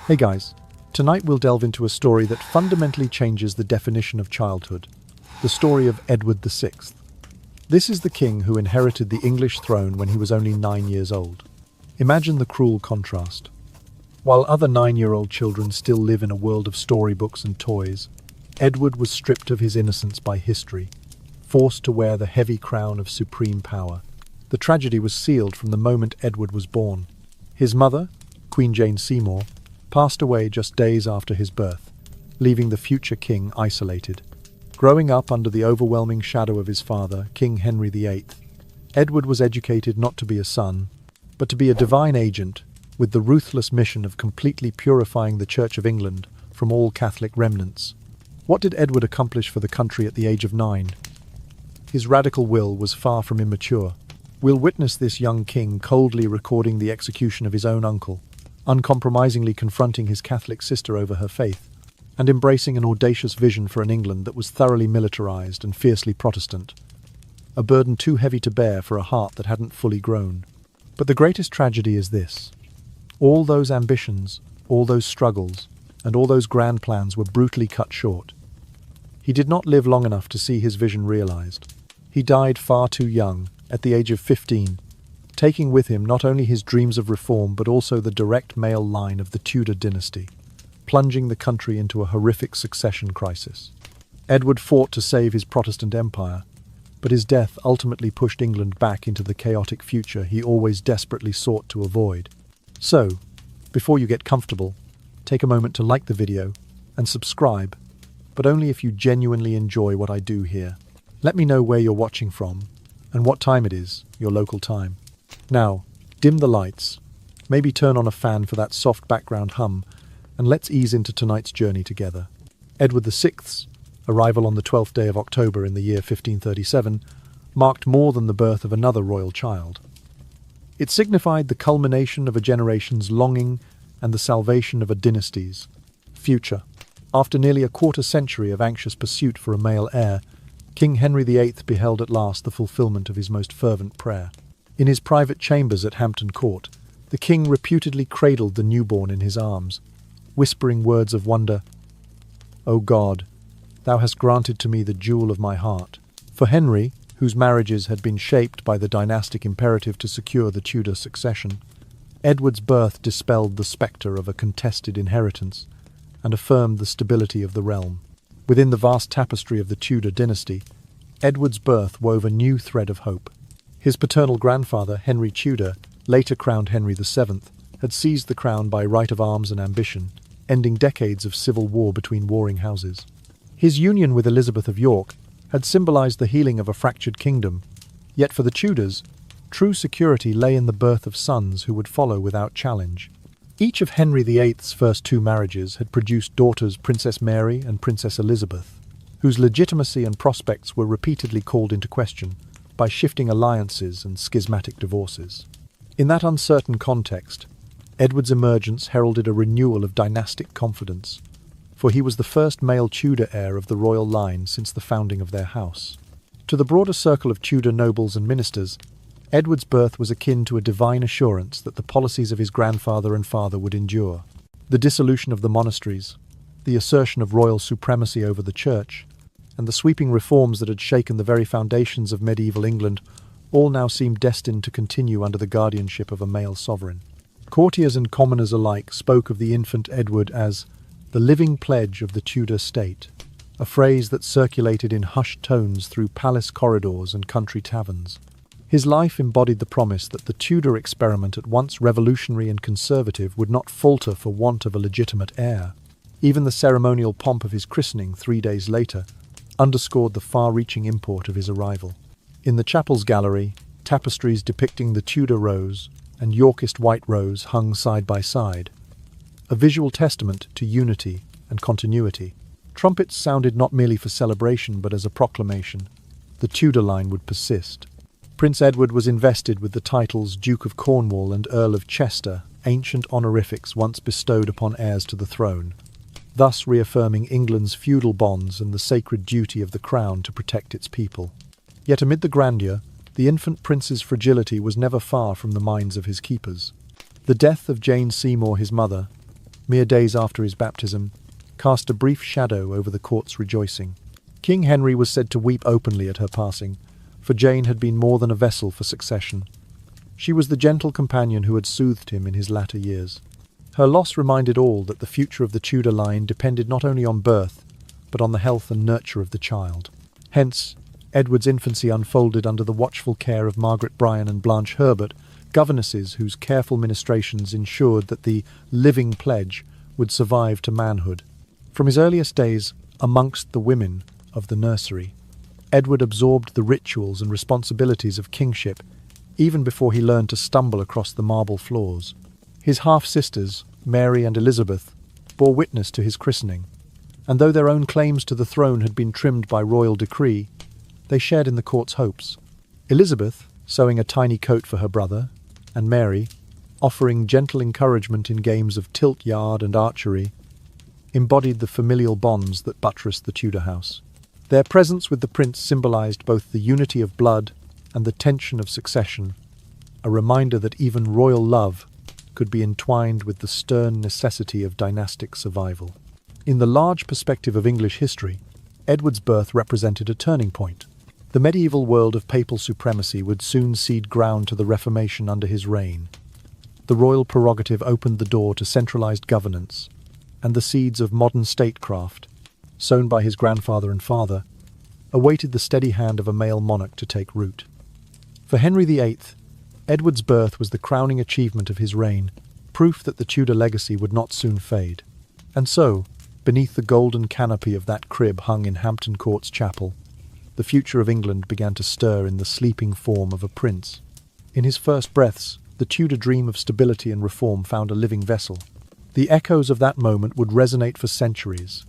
Hey guys, tonight we'll delve into a story that fundamentally changes the definition of childhood. The story of Edward VI. This is the king who inherited the English throne when he was only 9 years old. Imagine the cruel contrast. While other 9-year-old children still live in a world of storybooks and toys, Edward was stripped of his innocence by history, forced to wear the heavy crown of supreme power. The tragedy was sealed from the moment Edward was born. His mother, Queen Jane Seymour, passed away just days after his birth, leaving the future king isolated. Growing up under the overwhelming shadow of his father, King Henry VIII, Edward was educated not to be a son, but to be a divine agent with the ruthless mission of completely purifying the Church of England from all Catholic remnants. What did Edward accomplish for the country at the age of 9? His radical will was far from immature. We'll witness this young king coldly recording the execution of his own uncle, uncompromisingly confronting his Catholic sister over her faith, and embracing an audacious vision for an England that was thoroughly militarized and fiercely Protestant, a burden too heavy to bear for a heart that hadn't fully grown. But the greatest tragedy is this. All those ambitions, all those struggles, and all those grand plans were brutally cut short. He did not live long enough to see his vision realized. He died far too young, at the age of 15, taking with him not only his dreams of reform but also the direct male line of the Tudor dynasty, plunging the country into a horrific succession crisis. Edward fought to save his Protestant empire, but his death ultimately pushed England back into the chaotic future he always desperately sought to avoid. So, before you get comfortable, take a moment to like the video and subscribe, but only if you genuinely enjoy what I do here. Let me know where you're watching from and what time it is, your local time. Now, dim the lights, maybe turn on a fan for that soft background hum, and let's ease into tonight's journey together. Edward VI's arrival on the 12th day of October in the year 1537 marked more than the birth of another royal child. It signified the culmination of a generation's longing and the salvation of a dynasty's future. After nearly a quarter century of anxious pursuit for a male heir, King Henry VIII beheld at last the fulfillment of his most fervent prayer. In his private chambers at Hampton Court, the king reputedly cradled the newborn in his arms, whispering words of wonder, "O God, thou hast granted to me the jewel of my heart." For Henry, whose marriages had been shaped by the dynastic imperative to secure the Tudor succession, Edward's birth dispelled the spectre of a contested inheritance and affirmed the stability of the realm. Within the vast tapestry of the Tudor dynasty, Edward's birth wove a new thread of hope. His paternal grandfather, Henry Tudor, later crowned Henry VII, had seized the crown by right of arms and ambition, ending decades of civil war between warring houses. His union with Elizabeth of York had symbolized the healing of a fractured kingdom, yet for the Tudors, true security lay in the birth of sons who would follow without challenge. Each of Henry VIII's first 2 marriages had produced daughters Princess Mary and Princess Elizabeth, whose legitimacy and prospects were repeatedly called into question by shifting alliances and schismatic divorces. In that uncertain context, Edward's emergence heralded a renewal of dynastic confidence, for he was the first male Tudor heir of the royal line since the founding of their house. To the broader circle of Tudor nobles and ministers, Edward's birth was akin to a divine assurance that the policies of his grandfather and father would endure. The dissolution of the monasteries, the assertion of royal supremacy over the church, and the sweeping reforms that had shaken the very foundations of medieval England all now seemed destined to continue under the guardianship of a male sovereign. Courtiers and commoners alike spoke of the infant Edward as the living pledge of the Tudor state, a phrase that circulated in hushed tones through palace corridors and country taverns. His life embodied the promise that the Tudor experiment, at once revolutionary and conservative, would not falter for want of a legitimate heir. Even the ceremonial pomp of his christening 3 days later underscored the far-reaching import of his arrival. In the chapel's gallery, tapestries depicting the Tudor rose and Yorkist white rose hung side by side, a visual testament to unity and continuity. Trumpets sounded not merely for celebration but as a proclamation. The Tudor line would persist. Prince Edward was invested with the titles Duke of Cornwall and Earl of Chester, ancient honorifics once bestowed upon heirs to the throne, thus reaffirming England's feudal bonds and the sacred duty of the crown to protect its people. Yet amid the grandeur, the infant prince's fragility was never far from the minds of his keepers. The death of Jane Seymour, his mother, mere days after his baptism, cast a brief shadow over the court's rejoicing. King Henry was said to weep openly at her passing, for Jane had been more than a vessel for succession. She was the gentle companion who had soothed him in his latter years. Her loss reminded all that the future of the Tudor line depended not only on birth, but on the health and nurture of the child. Hence, Edward's infancy unfolded under the watchful care of Margaret Bryan and Blanche Herbert, governesses whose careful ministrations ensured that the living pledge would survive to manhood. From his earliest days amongst the women of the nursery, Edward absorbed the rituals and responsibilities of kingship even before he learned to stumble across the marble floors. His half-sisters, Mary and Elizabeth, bore witness to his christening, and though their own claims to the throne had been trimmed by royal decree, they shared in the court's hopes. Elizabeth, sewing a tiny coat for her brother, and Mary, offering gentle encouragement in games of tilt-yard and archery, embodied the familial bonds that buttressed the Tudor house. Their presence with the prince symbolized both the unity of blood and the tension of succession, a reminder that even royal love could be entwined with the stern necessity of dynastic survival. In the large perspective of English history, Edward's birth represented a turning point. The medieval world of papal supremacy would soon cede ground to the Reformation under his reign. The royal prerogative opened the door to centralized governance, and the seeds of modern statecraft, sown by his grandfather and father, awaited the steady hand of a male monarch to take root. For Henry VIII, Edward's birth was the crowning achievement of his reign, proof that the Tudor legacy would not soon fade. And so, beneath the golden canopy of that crib hung in Hampton Court's chapel, the future of England began to stir in the sleeping form of a prince. In his first breaths, the Tudor dream of stability and reform found a living vessel. The echoes of that moment would resonate for centuries,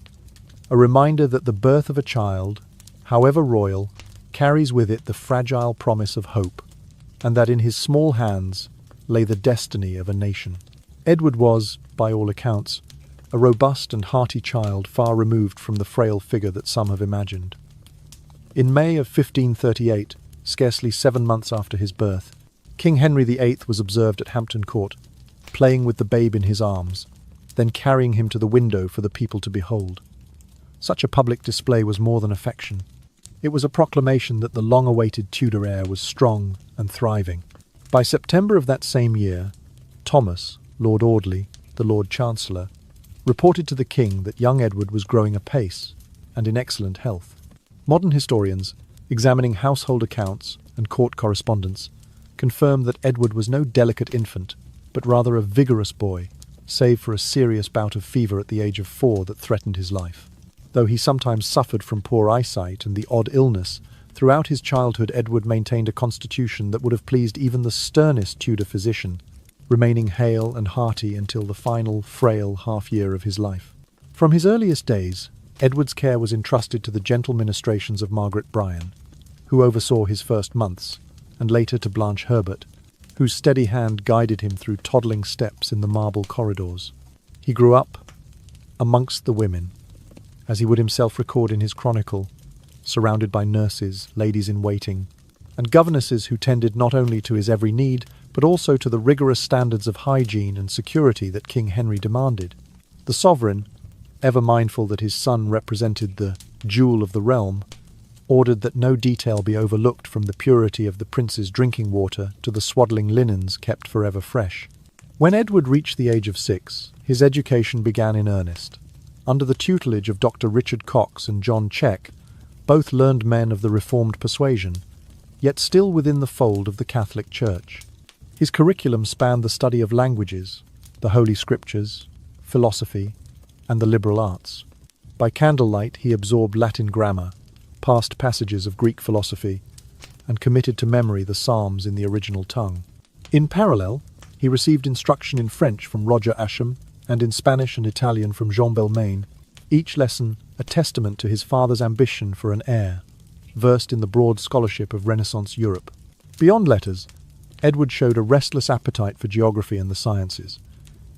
a reminder that the birth of a child, however royal, carries with it the fragile promise of hope, and that in his small hands lay the destiny of a nation. Edward was, by all accounts, a robust and hearty child far removed from the frail figure that some have imagined. In May of 1538, scarcely 7 months after his birth, King Henry VIII was observed at Hampton Court, playing with the babe in his arms, then carrying him to the window for the people to behold. Such a public display was more than affection. It was a proclamation that the long-awaited Tudor heir was strong and thriving. By September of that same year, Thomas, Lord Audley, the Lord Chancellor, reported to the king that young Edward was growing apace and in excellent health. Modern historians, examining household accounts and court correspondence, confirm that Edward was no delicate infant, but rather a vigorous boy, save for a serious bout of fever at the age of 4 that threatened his life. Though he sometimes suffered from poor eyesight and the odd illness, throughout his childhood Edward maintained a constitution that would have pleased even the sternest Tudor physician, remaining hale and hearty until the final, frail half-year of his life. From his earliest days, Edward's care was entrusted to the gentle ministrations of Margaret Bryan, who oversaw his first months, and later to Blanche Herbert, whose steady hand guided him through toddling steps in the marble corridors. He grew up amongst the women, as he would himself record in his chronicle, surrounded by nurses, ladies-in-waiting, and governesses who tended not only to his every need, but also to the rigorous standards of hygiene and security that King Henry demanded. The sovereign, ever mindful that his son represented the jewel of the realm, ordered that no detail be overlooked from the purity of the prince's drinking water to the swaddling linens kept forever fresh. When Edward reached the age of 6, his education began in earnest. Under the tutelage of Dr. Richard Cox and John Check, both learned men of the Reformed persuasion, yet still within the fold of the Catholic Church. His curriculum spanned the study of languages, the Holy Scriptures, philosophy, and the liberal arts. By candlelight he absorbed Latin grammar, passed passages of Greek philosophy, and committed to memory the Psalms in the original tongue. In parallel, he received instruction in French from Roger Ascham and in Spanish and Italian from Jean Belmain, each lesson a testament to his father's ambition for an heir, versed in the broad scholarship of Renaissance Europe. Beyond letters, Edward showed a restless appetite for geography and the sciences.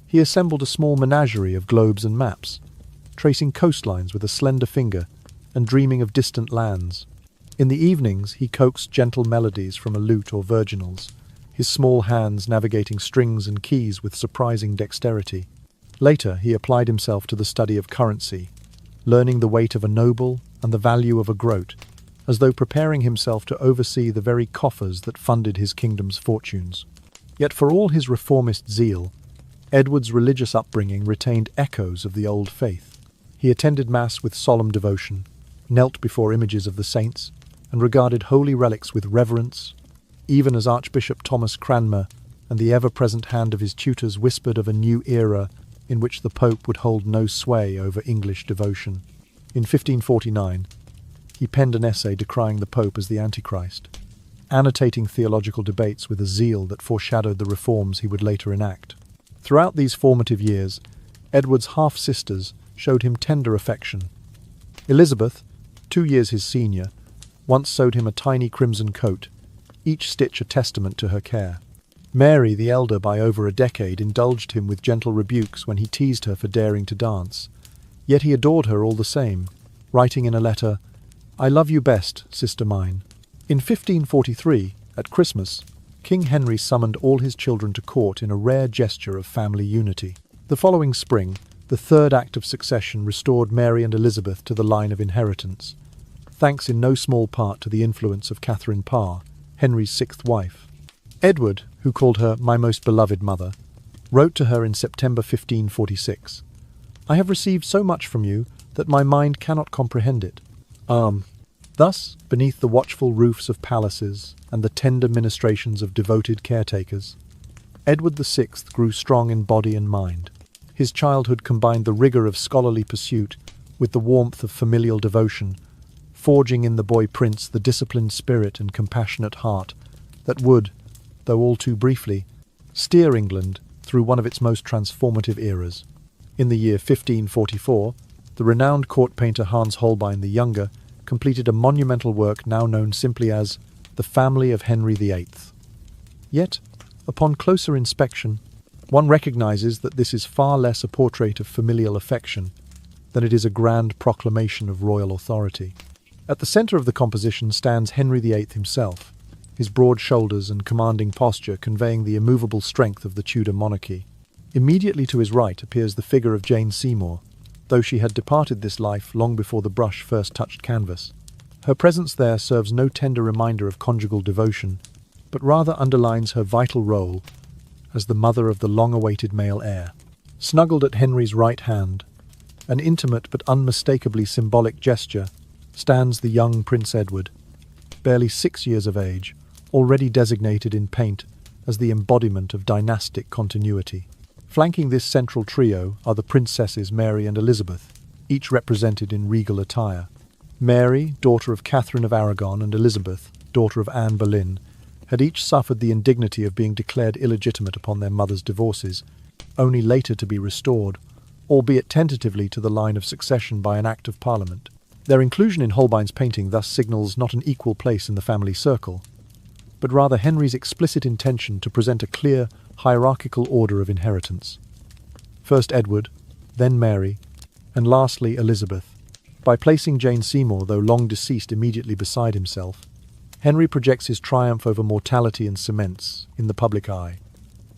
He assembled a small menagerie of globes and maps, tracing coastlines with a slender finger and dreaming of distant lands. In the evenings he coaxed gentle melodies from a lute or virginals, his small hands navigating strings and keys with surprising dexterity. Later, he applied himself to the study of currency, learning the weight of a noble and the value of a groat, as though preparing himself to oversee the very coffers that funded his kingdom's fortunes. Yet for all his reformist zeal, Edward's religious upbringing retained echoes of the old faith. He attended Mass with solemn devotion, knelt before images of the saints, and regarded holy relics with reverence, even as Archbishop Thomas Cranmer and the ever-present hand of his tutors whispered of a new era in which the Pope would hold no sway over English devotion. In 1549, he penned an essay decrying the Pope as the Antichrist, annotating theological debates with a zeal that foreshadowed the reforms he would later enact. Throughout these formative years, Edward's half-sisters showed him tender affection. Elizabeth, 2 years his senior, once sewed him a tiny crimson coat, each stitch a testament to her care. Mary, the elder by over a decade, indulged him with gentle rebukes when he teased her for daring to dance. Yet he adored her all the same, writing in a letter, "I love you best, sister mine." In 1543, at Christmas, King Henry summoned all his children to court in a rare gesture of family unity. The following spring, the third act of succession restored Mary and Elizabeth to the line of inheritance, thanks in no small part to the influence of Catherine Parr, Henry's sixth wife. Edward, who called her "my most beloved mother," wrote to her in September 1546, "I have received so much from you that my mind cannot comprehend it." Thus, beneath the watchful roofs of palaces and the tender ministrations of devoted caretakers, Edward VI grew strong in body and mind. His childhood combined the rigour of scholarly pursuit with the warmth of familial devotion, forging in the boy prince the disciplined spirit and compassionate heart that would, though all too briefly, steer England through one of its most transformative eras. In the year 1544, the renowned court painter Hans Holbein the Younger completed a monumental work now known simply as The Family of Henry VIII. Yet, upon closer inspection, one recognizes that this is far less a portrait of familial affection than it is a grand proclamation of royal authority. At the center of the composition stands Henry VIII himself, his broad shoulders and commanding posture conveying the immovable strength of the Tudor monarchy. Immediately to his right appears the figure of Jane Seymour, though she had departed this life long before the brush first touched canvas. Her presence there serves no tender reminder of conjugal devotion, but rather underlines her vital role as the mother of the long-awaited male heir. Snuggled at Henry's right hand, an intimate but unmistakably symbolic gesture, stands the young Prince Edward, barely 6 years of age, already designated in paint as the embodiment of dynastic continuity. Flanking this central trio are the princesses Mary and Elizabeth, each represented in regal attire. Mary, daughter of Catherine of Aragon, and Elizabeth, daughter of Anne Boleyn, had each suffered the indignity of being declared illegitimate upon their mother's divorces, only later to be restored, albeit tentatively, to the line of succession by an Act of Parliament. Their inclusion in Holbein's painting thus signals not an equal place in the family circle, but rather Henry's explicit intention to present a clear, hierarchical order of inheritance. First Edward, then Mary, and lastly Elizabeth. By placing Jane Seymour, though long deceased, immediately beside himself, Henry projects his triumph over mortality and cements, in the public eye,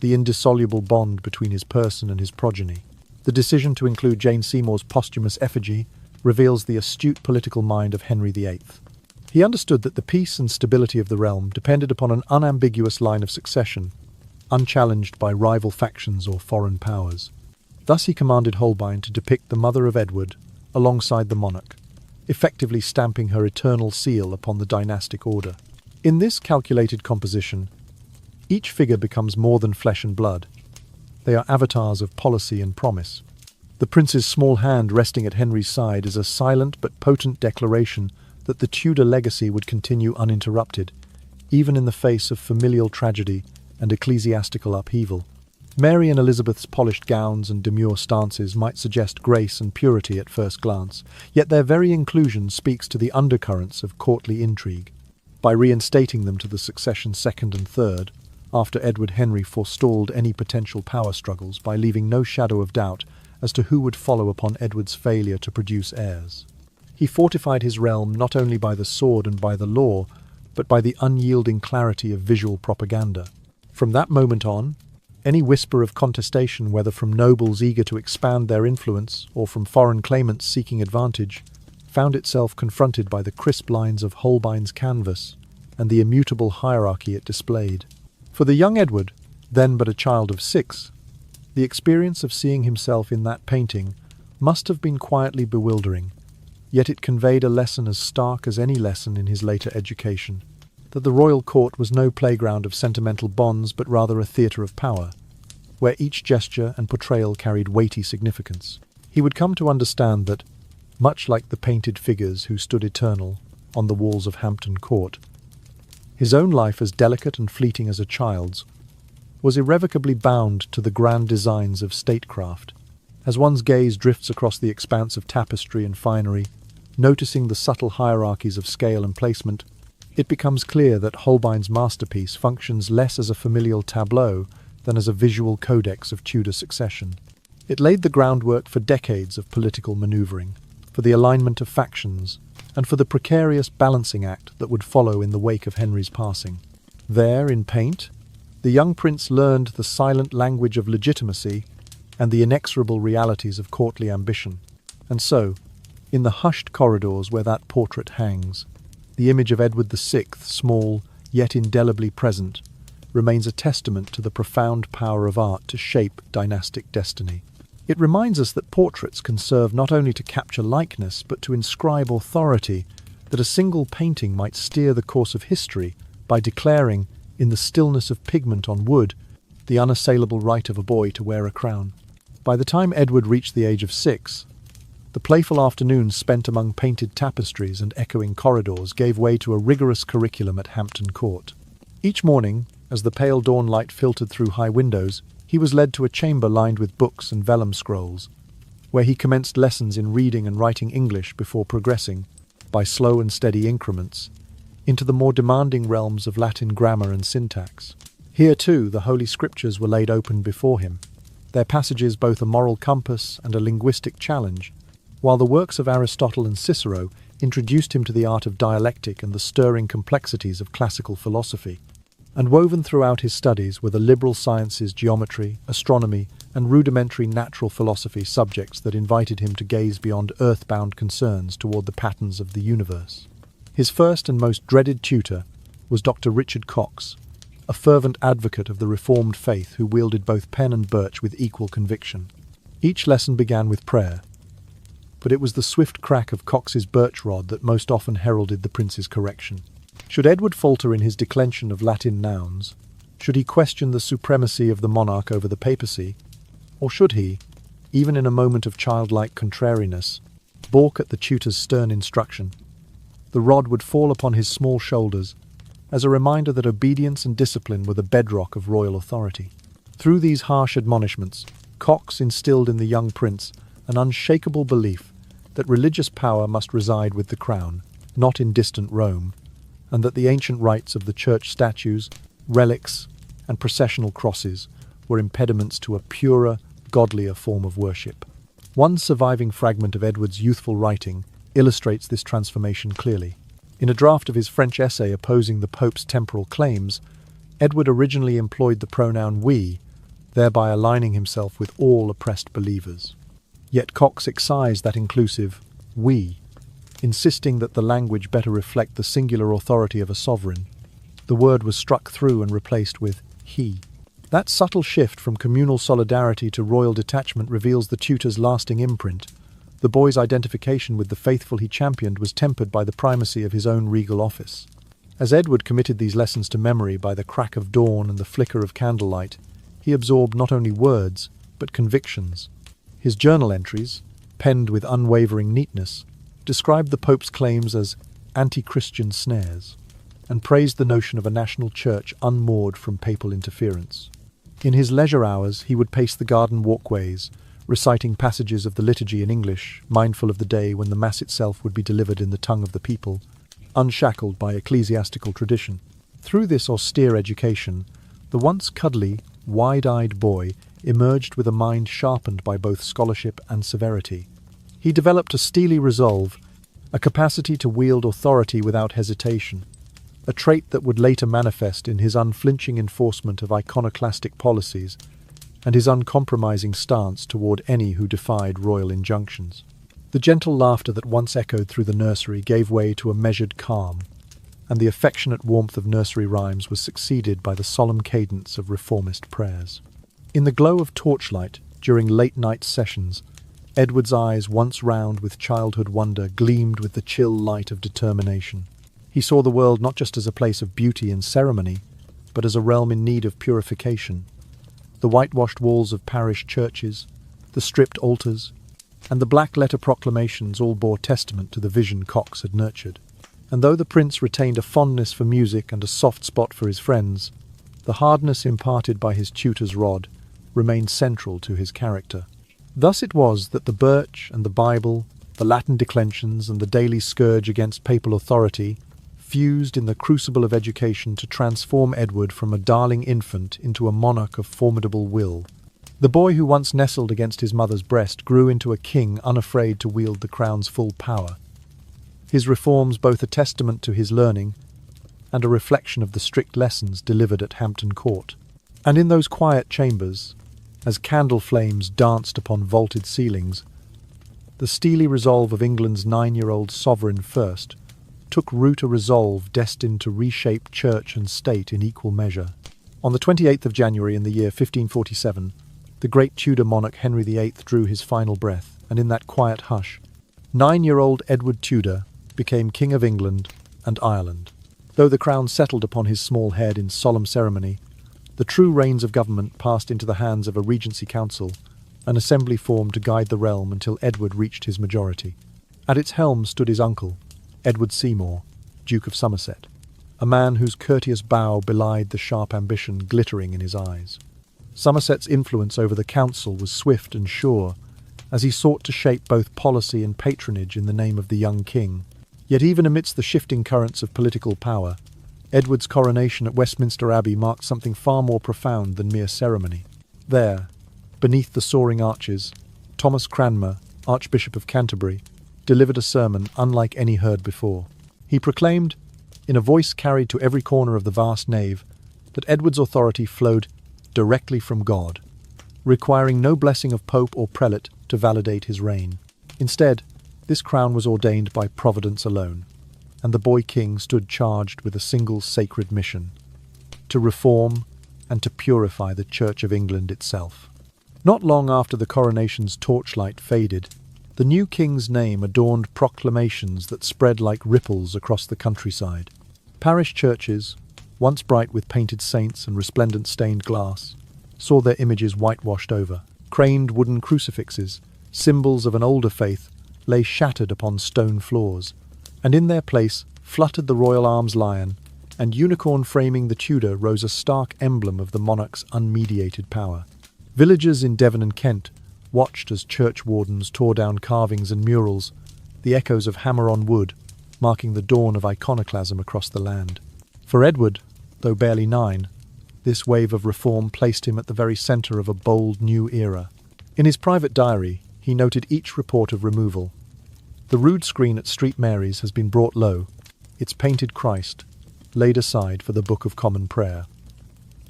the indissoluble bond between his person and his progeny. The decision to include Jane Seymour's posthumous effigy reveals the astute political mind of Henry VIII. He understood that the peace and stability of the realm depended upon an unambiguous line of succession, unchallenged by rival factions or foreign powers. Thus he commanded Holbein to depict the mother of Edward alongside the monarch, effectively stamping her eternal seal upon the dynastic order. In this calculated composition, each figure becomes more than flesh and blood. They are avatars of policy and promise. The prince's small hand resting at Henry's side is a silent but potent declaration that the Tudor legacy would continue uninterrupted, even in the face of familial tragedy and ecclesiastical upheaval. Mary and Elizabeth's polished gowns and demure stances might suggest grace and purity at first glance, yet their very inclusion speaks to the undercurrents of courtly intrigue. By reinstating them to the succession second and third, after Edward, Henry forestalled any potential power struggles by leaving no shadow of doubt as to who would follow upon Edward's failure to produce heirs. He fortified his realm not only by the sword and by the law, but by the unyielding clarity of visual propaganda. From that moment on, Any whisper of contestation, whether from nobles eager to expand their influence or from foreign claimants seeking advantage, found itself confronted by the crisp lines of Holbein's canvas and the immutable hierarchy it displayed. For the young Edward, then but a child of 6, the experience of seeing himself in that painting must have been quietly bewildering, yet it conveyed a lesson as stark as any lesson in his later education, that the royal court was no playground of sentimental bonds but rather a theatre of power, where each gesture and portrayal carried weighty significance. He would come to understand that, much like the painted figures who stood eternal on the walls of Hampton Court, his own life, as delicate and fleeting as a child's, was irrevocably bound to the grand designs of statecraft. As one's gaze drifts across the expanse of tapestry and finery, noticing the subtle hierarchies of scale and placement, it becomes clear that Holbein's masterpiece functions less as a familial tableau than as a visual codex of Tudor succession. It laid the groundwork for decades of political manoeuvring, for the alignment of factions, and for the precarious balancing act that would follow in the wake of Henry's passing. There, in paint, the young prince learned the silent language of legitimacy and the inexorable realities of courtly ambition. And so, in the hushed corridors where that portrait hangs, the image of Edward VI, small yet indelibly present, remains a testament to the profound power of art to shape dynastic destiny. It reminds us that portraits can serve not only to capture likeness but to inscribe authority, that a single painting might steer the course of history by declaring, in the stillness of pigment on wood, the unassailable right of a boy to wear a crown. By the time Edward reached the age of 6, the playful afternoons spent among painted tapestries and echoing corridors gave way to a rigorous curriculum at Hampton Court. Each morning, as the pale dawn light filtered through high windows, he was led to a chamber lined with books and vellum scrolls, where he commenced lessons in reading and writing English before progressing, by slow and steady increments, into the more demanding realms of Latin grammar and syntax. Here, too, the Holy Scriptures were laid open before him, their passages both a moral compass and a linguistic challenge, while the works of Aristotle and Cicero introduced him to the art of dialectic and the stirring complexities of classical philosophy. And woven throughout his studies were the liberal sciences, geometry, astronomy, and rudimentary natural philosophy subjects that invited him to gaze beyond earthbound concerns toward the patterns of the universe. His first and most dreaded tutor was Dr. Richard Cox, a fervent advocate of the Reformed faith who wielded both pen and birch with equal conviction. Each lesson began with prayer, but it was the swift crack of Cox's birch rod that most often heralded the prince's correction. Should Edward falter in his declension of Latin nouns, should he question the supremacy of the monarch over the papacy, or should he, even in a moment of childlike contrariness, balk at the tutor's stern instruction, the rod would fall upon his small shoulders as a reminder that obedience and discipline were the bedrock of royal authority. Through these harsh admonishments, Cox instilled in the young prince an unshakable belief that religious power must reside with the crown, not in distant Rome, and that the ancient rites of the church statues, relics, and processional crosses were impediments to a purer, godlier form of worship. One surviving fragment of Edward's youthful writing illustrates this transformation clearly. In a draft of his French essay opposing the Pope's temporal claims, Edward originally employed the pronoun we, thereby aligning himself with all oppressed believers. Yet Cox excised that inclusive we, insisting that the language better reflect the singular authority of a sovereign. The word was struck through and replaced with he. That subtle shift from communal solidarity to royal detachment reveals the tutor's lasting imprint. The boy's identification with the faithful he championed was tempered by the primacy of his own regal office. As Edward committed these lessons to memory by the crack of dawn and the flicker of candlelight, he absorbed not only words, but convictions. His journal entries, penned with unwavering neatness, described the Pope's claims as anti-Christian snares, and praised the notion of a national church unmoored from papal interference. In his leisure hours, he would pace the garden walkways, reciting passages of the liturgy in English, mindful of the day when the Mass itself would be delivered in the tongue of the people, unshackled by ecclesiastical tradition. Through this austere education, the once cuddly, wide-eyed boy emerged with a mind sharpened by both scholarship and severity. He developed a steely resolve, a capacity to wield authority without hesitation, a trait that would later manifest in his unflinching enforcement of iconoclastic policies and his uncompromising stance toward any who defied royal injunctions. The gentle laughter that once echoed through the nursery gave way to a measured calm, and the affectionate warmth of nursery rhymes was succeeded by the solemn cadence of reformist prayers. In the glow of torchlight during late-night sessions, Edward's eyes, once round with childhood wonder, gleamed with the chill light of determination. He saw the world not just as a place of beauty and ceremony, but as a realm in need of purification. The whitewashed walls of parish churches, the stripped altars, and the black-letter proclamations all bore testament to the vision Cox had nurtured. And though the prince retained a fondness for music and a soft spot for his friends, the hardness imparted by his tutor's rod remained central to his character. Thus it was that the birch and the Bible, the Latin declensions and the daily scourge against papal authority fused in the crucible of education to transform Edward from a darling infant into a monarch of formidable will. The boy who once nestled against his mother's breast grew into a king unafraid to wield the crown's full power. His reforms both a testament to his learning and a reflection of the strict lessons delivered at Hampton Court. And in those quiet chambers, as candle flames danced upon vaulted ceilings, the steely resolve of England's 9-year-old sovereign first took root, a resolve destined to reshape church and state in equal measure. On the 28th of January in the year 1547, the great Tudor monarch Henry VIII drew his final breath, and in that quiet hush, 9-year-old Edward Tudor became King of England and Ireland. Though the crown settled upon his small head in solemn ceremony, the true reins of government passed into the hands of a regency council, an assembly formed to guide the realm until Edward reached his majority. At its helm stood his uncle, Edward Seymour, Duke of Somerset, a man whose courteous bow belied the sharp ambition glittering in his eyes. Somerset's influence over the council was swift and sure, as he sought to shape both policy and patronage in the name of the young king. Yet even amidst the shifting currents of political power, Edward's coronation at Westminster Abbey marked something far more profound than mere ceremony. There, beneath the soaring arches, Thomas Cranmer, Archbishop of Canterbury, delivered a sermon unlike any heard before. He proclaimed, in a voice carried to every corner of the vast nave, that Edward's authority flowed directly from God, requiring no blessing of pope or prelate to validate his reign. Instead, this crown was ordained by Providence alone, and the boy king stood charged with a single sacred mission: to reform and to purify the Church of England itself. Not long after the coronation's torchlight faded, the new king's name adorned proclamations that spread like ripples across the countryside. Parish churches, once bright with painted saints and resplendent stained glass, saw their images whitewashed over. Craned wooden crucifixes, symbols of an older faith, lay shattered upon stone floors, and in their place fluttered the royal arms lion, and unicorn framing the Tudor rose a stark emblem of the monarch's unmediated power. Villagers in Devon and Kent watched as church wardens tore down carvings and murals, the echoes of hammer on wood, marking the dawn of iconoclasm across the land. For Edward, though barely 9, this wave of reform placed him at the very centre of a bold new era. In his private diary, he noted each report of removal. The rood screen at St. Mary's has been brought low, its painted Christ laid aside for the Book of Common Prayer.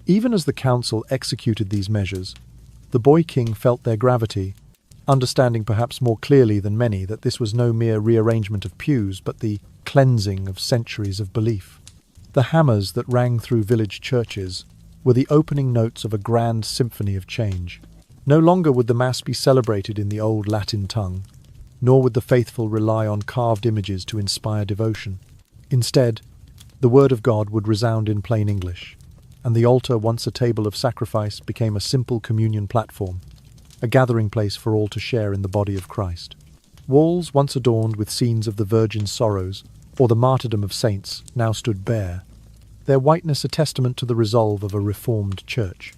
Even as the council executed these measures, the boy king felt their gravity, understanding perhaps more clearly than many that this was no mere rearrangement of pews, but the cleansing of centuries of belief. The hammers that rang through village churches were the opening notes of a grand symphony of change. No longer would the Mass be celebrated in the old Latin tongue, nor would the faithful rely on carved images to inspire devotion. Instead, the word of God would resound in plain English, and the altar, once a table of sacrifice, became a simple communion platform, a gathering place for all to share in the body of Christ. Walls once adorned with scenes of the Virgin's sorrows, or the martyrdom of saints, now stood bare, their whiteness a testament to the resolve of a reformed church.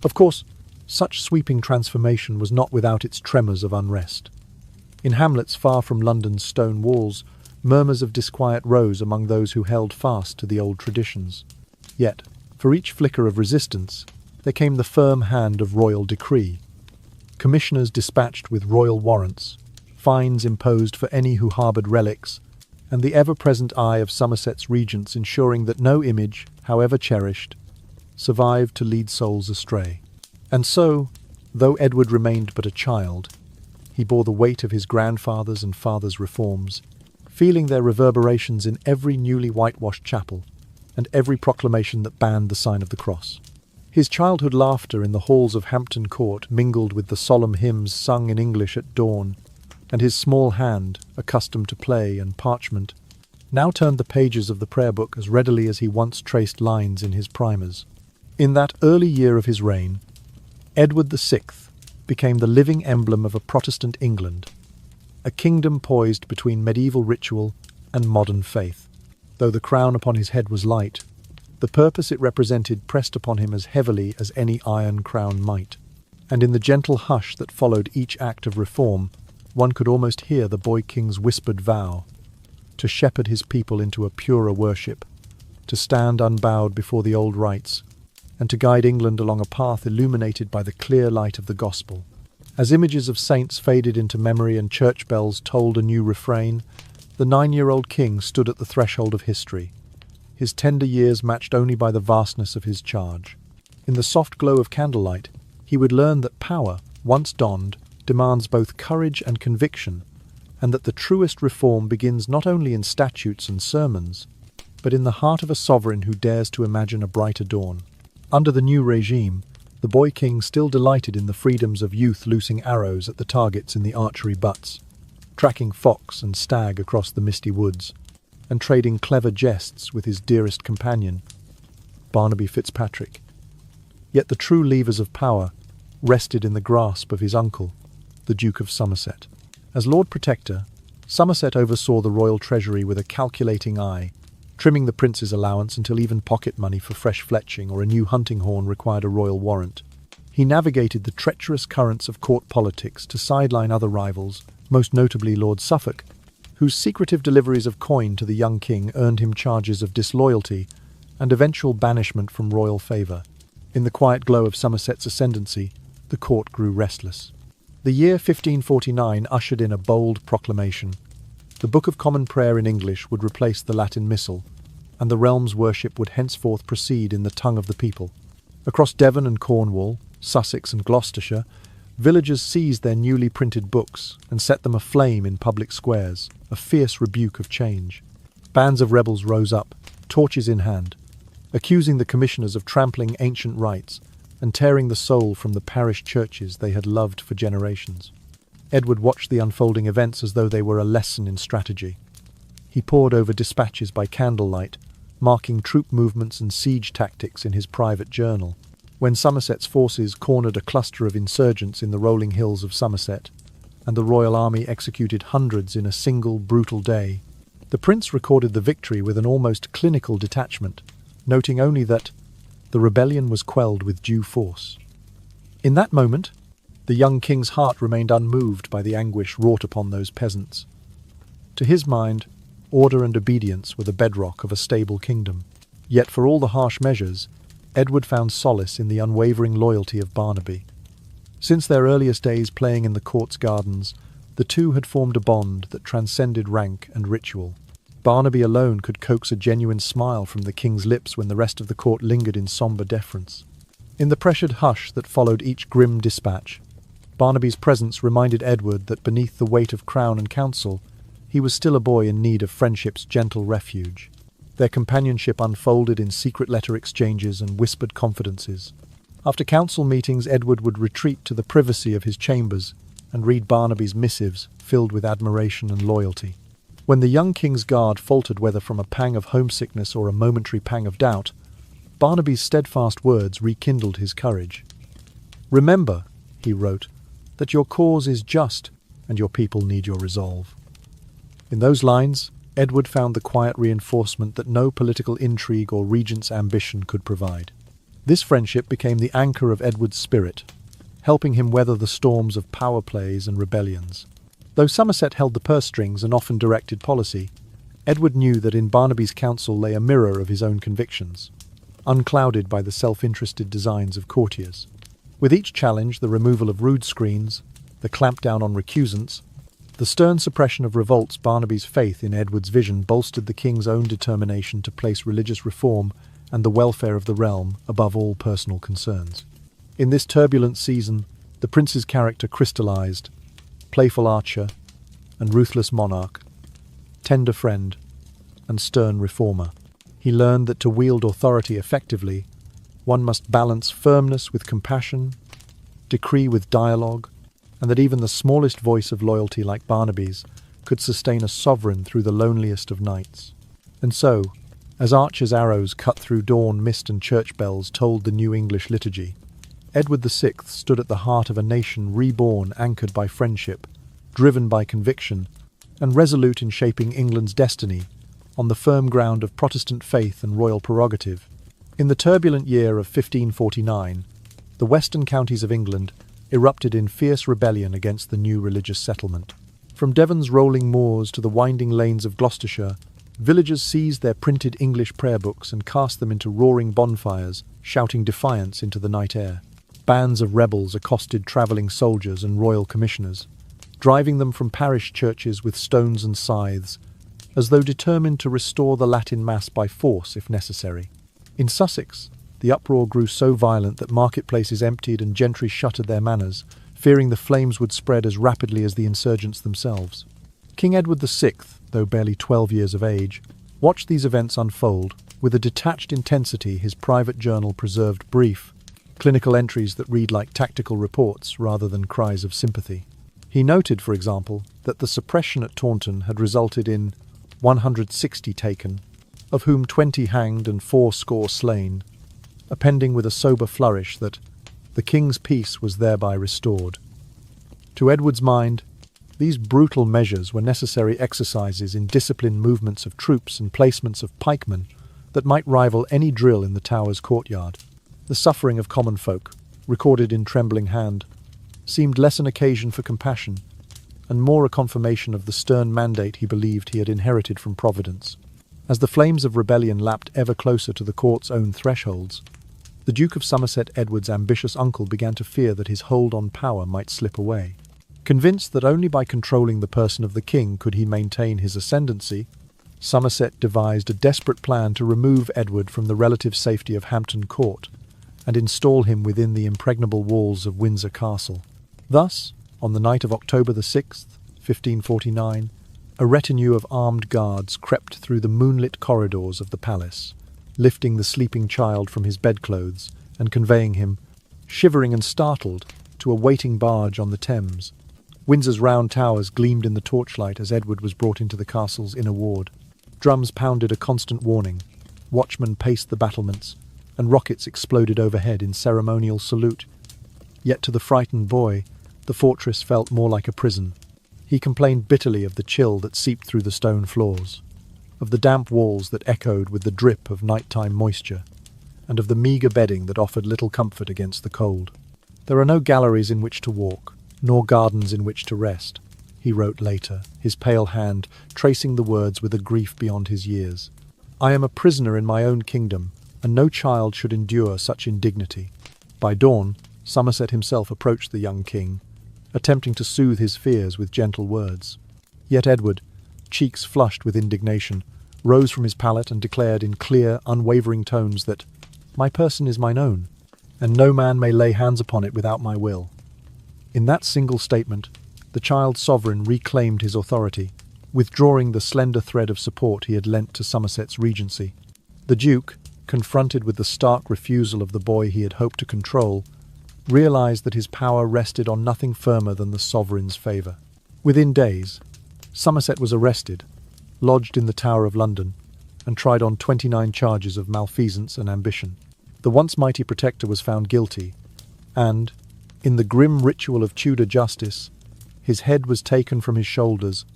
Of course, such sweeping transformation was not without its tremors of unrest. In hamlets far from London's stone walls, murmurs of disquiet rose among those who held fast to the old traditions. Yet, for each flicker of resistance, there came the firm hand of royal decree. Commissioners dispatched with royal warrants, fines imposed for any who harboured relics, and the ever-present eye of Somerset's regents ensuring that no image, however cherished, survived to lead souls astray. And so, Though Edward remained but a child, he bore the weight of his grandfather's and father's reforms, feeling their reverberations in every newly whitewashed chapel and every proclamation that banned the sign of the cross. His childhood laughter in the halls of Hampton Court mingled with the solemn hymns sung in English at dawn, and his small hand, accustomed to play and parchment, now turned the pages of the prayer book as readily as he once traced lines in his primers. In that early year of his reign, Edward VI became the living emblem of a Protestant England, a kingdom poised between medieval ritual and modern faith. Though the crown upon his head was light, the purpose it represented pressed upon him as heavily as any iron crown might. And in the gentle hush that followed each act of reform, one could almost hear the boy king's whispered vow to shepherd his people into a purer worship, to stand unbowed before the old rites, and to guide England along a path illuminated by the clear light of the gospel. As images of saints faded into memory and church bells tolled a new refrain, the 9-year-old king stood at the threshold of history, his tender years matched only by the vastness of his charge. In the soft glow of candlelight, he would learn that power, once donned, demands both courage and conviction, and that the truest reform begins not only in statutes and sermons, but in the heart of a sovereign who dares to imagine a brighter dawn. Under the new regime, the boy king still delighted in the freedoms of youth, loosing arrows at the targets in the archery butts, tracking fox and stag across the misty woods, and trading clever jests with his dearest companion, Barnaby Fitzpatrick. Yet the true levers of power rested in the grasp of his uncle, the Duke of Somerset. As Lord Protector, Somerset oversaw the royal treasury with a calculating eye, trimming the prince's allowance until even pocket money for fresh fletching or a new hunting horn required a royal warrant. He navigated the treacherous currents of court politics to sideline other rivals, most notably Lord Suffolk, whose secretive deliveries of coin to the young king earned him charges of disloyalty and eventual banishment from royal favour. In the quiet glow of Somerset's ascendancy, the court grew restless. The year 1549 ushered in a bold proclamation. The Book of Common Prayer in English would replace the Latin Missal, and the realm's worship would henceforth proceed in the tongue of the people. Across Devon and Cornwall, Sussex and Gloucestershire, villagers seized their newly printed books and set them aflame in public squares, a fierce rebuke of change. Bands of rebels rose up, torches in hand, accusing the commissioners of trampling ancient rites and tearing the soul from the parish churches they had loved for generations. Edward watched the unfolding events as though they were a lesson in strategy. He pored over dispatches by candlelight, marking troop movements and siege tactics in his private journal. When Somerset's forces cornered a cluster of insurgents in the rolling hills of Somerset, and the royal army executed hundreds in a single brutal day, the prince recorded the victory with an almost clinical detachment, noting only that the rebellion was quelled with due force. In that moment, the young king's heart remained unmoved by the anguish wrought upon those peasants. To his mind, order and obedience were the bedrock of a stable kingdom. Yet for all the harsh measures, Edward found solace in the unwavering loyalty of Barnaby. Since their earliest days playing in the court's gardens, the two had formed a bond that transcended rank and ritual. Barnaby alone could coax a genuine smile from the king's lips when the rest of the court lingered in sombre deference. In the pressured hush that followed each grim dispatch, Barnaby's presence reminded Edward that beneath the weight of crown and counsel, he was still a boy in need of friendship's gentle refuge. Their companionship unfolded in secret letter exchanges and whispered confidences. After council meetings, Edward would retreat to the privacy of his chambers and read Barnaby's missives, filled with admiration and loyalty. When the young king's guard faltered, whether from a pang of homesickness or a momentary pang of doubt, Barnaby's steadfast words rekindled his courage. "Remember," he wrote, "that your cause is just and your people need your resolve." In those lines, Edward found the quiet reinforcement that no political intrigue or regent's ambition could provide. This friendship became the anchor of Edward's spirit, helping him weather the storms of power plays and rebellions. Though Somerset held the purse strings and often directed policy, Edward knew that in Barnaby's counsel lay a mirror of his own convictions, unclouded by the self-interested designs of courtiers. With each challenge, the removal of rood screens, the clampdown on recusants, the stern suppression of revolts, Barnaby's faith in Edward's vision bolstered the king's own determination to place religious reform and the welfare of the realm above all personal concerns. In this turbulent season, The prince's character crystallized: playful archer and ruthless monarch, tender friend and stern reformer. He learned that to wield authority effectively, one must balance firmness with compassion, decree with dialogue, and that even the smallest voice of loyalty like Barnaby's could sustain a sovereign through the loneliest of nights. And so, as archers' arrows cut through dawn mist and church bells tolled the New English liturgy, Edward VI stood at the heart of a nation reborn, anchored by friendship, driven by conviction, and resolute in shaping England's destiny on the firm ground of Protestant faith and royal prerogative. In the turbulent year of 1549, the western counties of England erupted in fierce rebellion against the new religious settlement. From Devon's rolling moors to the winding lanes of Gloucestershire, villagers seized their printed English prayer books and cast them into roaring bonfires, shouting defiance into the night air. Bands of rebels accosted travelling soldiers and royal commissioners, driving them from parish churches with stones and scythes, as though determined to restore the Latin Mass by force if necessary. In Sussex, the uproar grew so violent that marketplaces emptied and gentry shuttered their manors, fearing the flames would spread as rapidly as the insurgents themselves. King Edward VI, though barely 12 years of age, watched these events unfold with a detached intensity his private journal preserved brief, clinical entries that read like tactical reports rather than cries of sympathy. He noted, for example, that the suppression at Taunton had resulted in 160 taken, of whom 20 hanged and 80 slain, appending with a sober flourish that the king's peace was thereby restored. To Edward's mind, these brutal measures were necessary exercises in disciplined movements of troops and placements of pikemen that might rival any drill in the Tower's courtyard. The suffering of common folk, recorded in trembling hand, seemed less an occasion for compassion and more a confirmation of the stern mandate he believed he had inherited from Providence. As the flames of rebellion lapped ever closer to the court's own thresholds, the Duke of Somerset, Edward's ambitious uncle, began to fear that his hold on power might slip away. Convinced that only by controlling the person of the king could he maintain his ascendancy, Somerset devised a desperate plan to remove Edward from the relative safety of Hampton Court and install him within the impregnable walls of Windsor Castle. Thus, on the night of October the 6th, 1549, a retinue of armed guards crept through the moonlit corridors of the palace, lifting the sleeping child from his bedclothes and conveying him, shivering and startled, to a waiting barge on the Thames. Windsor's round towers gleamed in the torchlight as Edward was brought into the castle's inner ward. Drums pounded a constant warning, watchmen paced the battlements, and rockets exploded overhead in ceremonial salute. Yet to the frightened boy, the fortress felt more like a prison. He complained bitterly of the chill that seeped through the stone floors, of the damp walls that echoed with the drip of nighttime moisture, and of the meagre bedding that offered little comfort against the cold. "There are no galleries in which to walk, nor gardens in which to rest," he wrote later, his pale hand tracing the words with a grief beyond his years. "I am a prisoner in my own kingdom, and no child should endure such indignity." By dawn, Somerset himself approached the young king, attempting to soothe his fears with gentle words. Yet Edward, cheeks flushed with indignation, rose from his pallet and declared in clear, unwavering tones that "my person is mine own, and no man may lay hands upon it without my will." In that single statement, the child sovereign reclaimed his authority, withdrawing the slender thread of support he had lent to Somerset's regency. The Duke, confronted with the stark refusal of the boy he had hoped to control, realized that his power rested on nothing firmer than the sovereign's favour. Within days, Somerset was arrested, lodged in the Tower of London, and tried on 29 charges of malfeasance and ambition. The once mighty protector was found guilty, and, in the grim ritual of Tudor justice, his head was taken from his shoulders,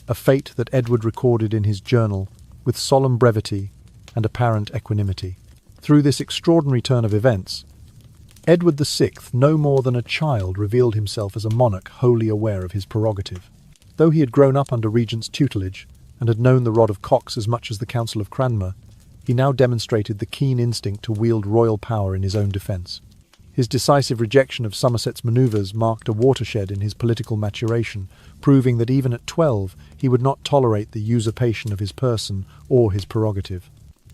a fate that Edward recorded in his journal with solemn brevity and apparent equanimity. Through this extraordinary turn of events, Edward VI, no more than a child, revealed himself as a monarch wholly aware of his prerogative. Though he had grown up under Regent's tutelage and had known the rod of Cox as much as the Council of Cranmer, he now demonstrated the keen instinct to wield royal power in his own defence. His decisive rejection of Somerset's manoeuvres marked a watershed in his political maturation, proving that even at 12 he would not tolerate the usurpation of his person or his prerogative.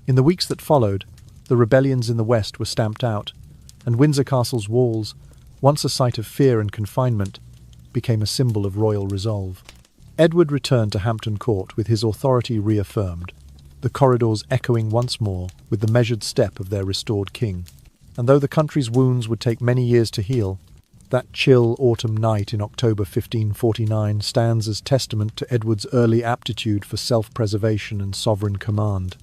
In the weeks that followed, the rebellions in the west were stamped out, and Windsor Castle's walls, once a sight of fear and confinement, became a symbol of royal resolve. Edward returned to Hampton Court with his authority reaffirmed, the corridors echoing once more with the measured step of their restored king. And though the country's wounds would take many years to heal, that chill autumn night in October 1549 stands as testament to Edward's early aptitude for self-preservation and sovereign command.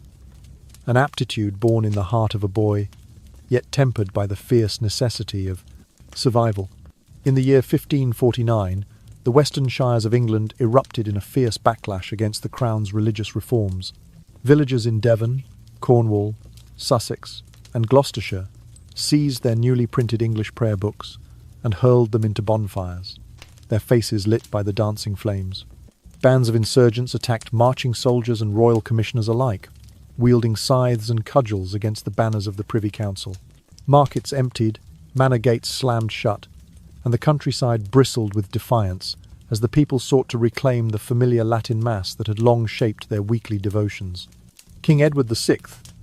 An aptitude born in the heart of a boy, yet tempered by the fierce necessity of survival. In the year 1549, the western shires of England erupted in a fierce backlash against the Crown's religious reforms. Villagers in Devon, Cornwall, Sussex, and Gloucestershire seized their newly printed English prayer books and hurled them into bonfires, their faces lit by the dancing flames. Bands of insurgents attacked marching soldiers and royal commissioners alike, wielding scythes and cudgels against the banners of the Privy Council. Markets emptied, manor gates slammed shut, and the countryside bristled with defiance as the people sought to reclaim the familiar Latin Mass that had long shaped their weekly devotions. King Edward VI,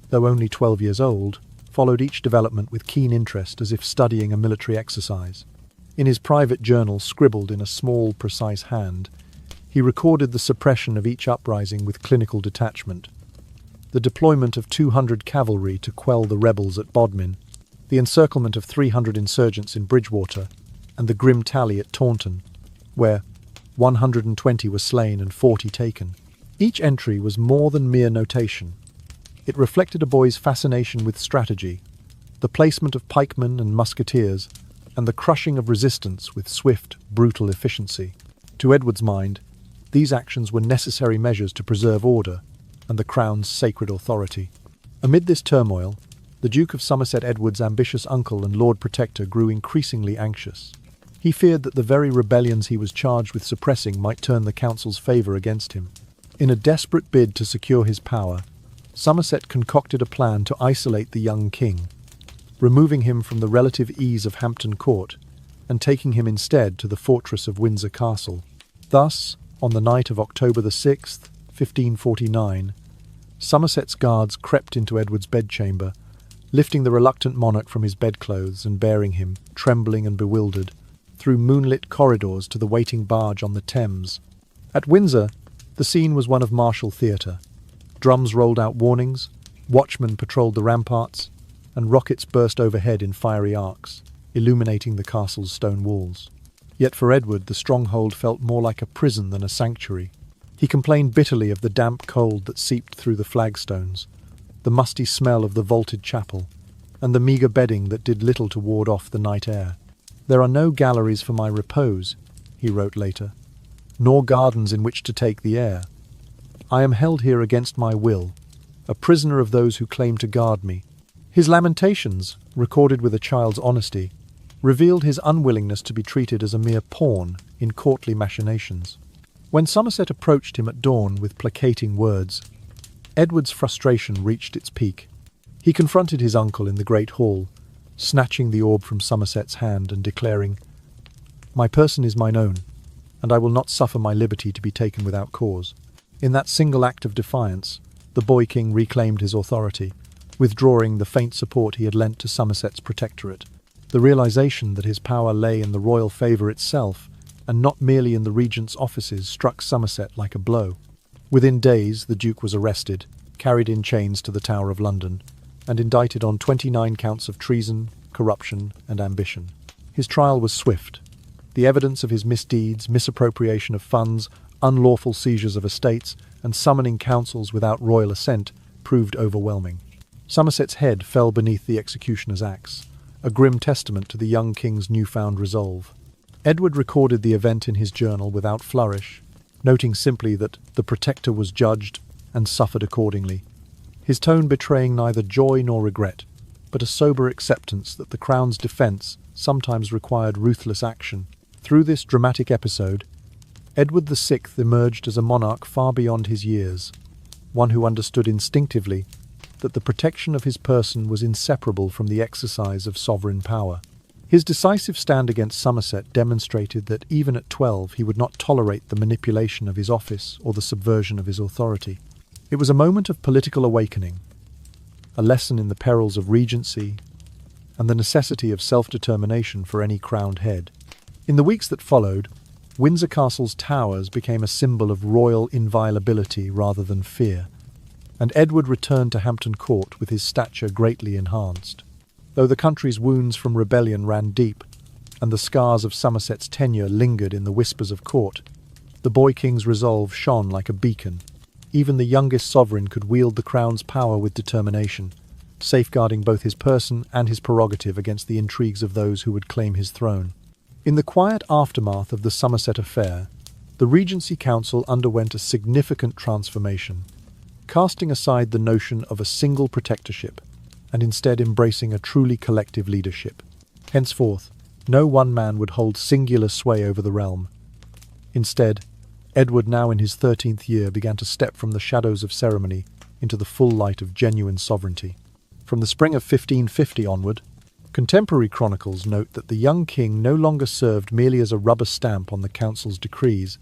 though only 12 years old, followed each development with keen interest as if studying a military exercise. In his private journal, scribbled in a small, precise hand, he recorded the suppression of each uprising with clinical detachment, the deployment of 200 cavalry to quell the rebels at Bodmin, the encirclement of 300 insurgents in Bridgewater, and the grim tally at Taunton, where 120 were slain and 40 taken. Each entry was more than mere notation. It reflected a boy's fascination with strategy, the placement of pikemen and musketeers, and the crushing of resistance with swift, brutal efficiency. To Edward's mind, these actions were necessary measures to preserve order and the Crown's sacred authority. Amid this turmoil, the Duke of Somerset, Edward's ambitious uncle and Lord Protector, grew increasingly anxious. He feared that the very rebellions he was charged with suppressing might turn the council's favour against him. In a desperate bid to secure his power, Somerset concocted a plan to isolate the young king, removing him from the relative ease of Hampton Court and taking him instead to the fortress of Windsor Castle. Thus, on the night of October the 6th, 1549, Somerset's guards crept into Edward's bedchamber, lifting the reluctant monarch from his bedclothes and bearing him, trembling and bewildered, through moonlit corridors to the waiting barge on the Thames. At Windsor, the scene was one of martial theatre. Drums rolled out warnings, watchmen patrolled the ramparts, and rockets burst overhead in fiery arcs, illuminating the castle's stone walls. Yet for Edward, the stronghold felt more like a prison than a sanctuary. He complained bitterly of the damp cold that seeped through the flagstones, the musty smell of the vaulted chapel, and the meagre bedding that did little to ward off the night air. "There are no galleries for my repose," he wrote later, "nor gardens in which to take the air. I am held here against my will, a prisoner of those who claim to guard me." His lamentations, recorded with a child's honesty, revealed his unwillingness to be treated as a mere pawn in courtly machinations. When Somerset approached him at dawn with placating words, Edward's frustration reached its peak. He confronted his uncle in the great hall, snatching the orb from Somerset's hand and declaring, "My person is mine own, and I will not suffer my liberty to be taken without cause." In that single act of defiance, the boy king reclaimed his authority, withdrawing the faint support he had lent to Somerset's protectorate. The realization that his power lay in the royal favour itself, and not merely in the regent's offices, struck Somerset like a blow. Within days, the Duke was arrested, carried in chains to the Tower of London, and indicted on 29 counts of treason, corruption, and ambition. His trial was swift. The evidence of his misdeeds, misappropriation of funds, unlawful seizures of estates, and summoning councils without royal assent proved overwhelming. Somerset's head fell beneath the executioner's axe, a grim testament to the young king's newfound resolve. Edward recorded the event in his journal without flourish, noting simply that the Protector was judged and suffered accordingly, his tone betraying neither joy nor regret, but a sober acceptance that the Crown's defence sometimes required ruthless action. Through this dramatic episode, Edward VI emerged as a monarch far beyond his years, one who understood instinctively that the protection of his person was inseparable from the exercise of sovereign power. His decisive stand against Somerset demonstrated that even at 12 he would not tolerate the manipulation of his office or the subversion of his authority. It was a moment of political awakening, a lesson in the perils of regency, and the necessity of self-determination for any crowned head. In the weeks that followed, Windsor Castle's towers became a symbol of royal inviolability rather than fear, and Edward returned to Hampton Court with his stature greatly enhanced. Though the country's wounds from rebellion ran deep, and the scars of Somerset's tenure lingered in the whispers of court, the boy king's resolve shone like a beacon. Even the youngest sovereign could wield the crown's power with determination, safeguarding both his person and his prerogative against the intrigues of those who would claim his throne. In the quiet aftermath of the Somerset affair, the Regency Council underwent a significant transformation, casting aside the notion of a single protectorship and instead embracing a truly collective leadership. Henceforth, no one man would hold singular sway over the realm. Instead, Edward, now in his 13th year, began to step from the shadows of ceremony into the full light of genuine sovereignty. From the spring of 1550 onward, contemporary chronicles note that the young king no longer served merely as a rubber stamp on the council's decrees,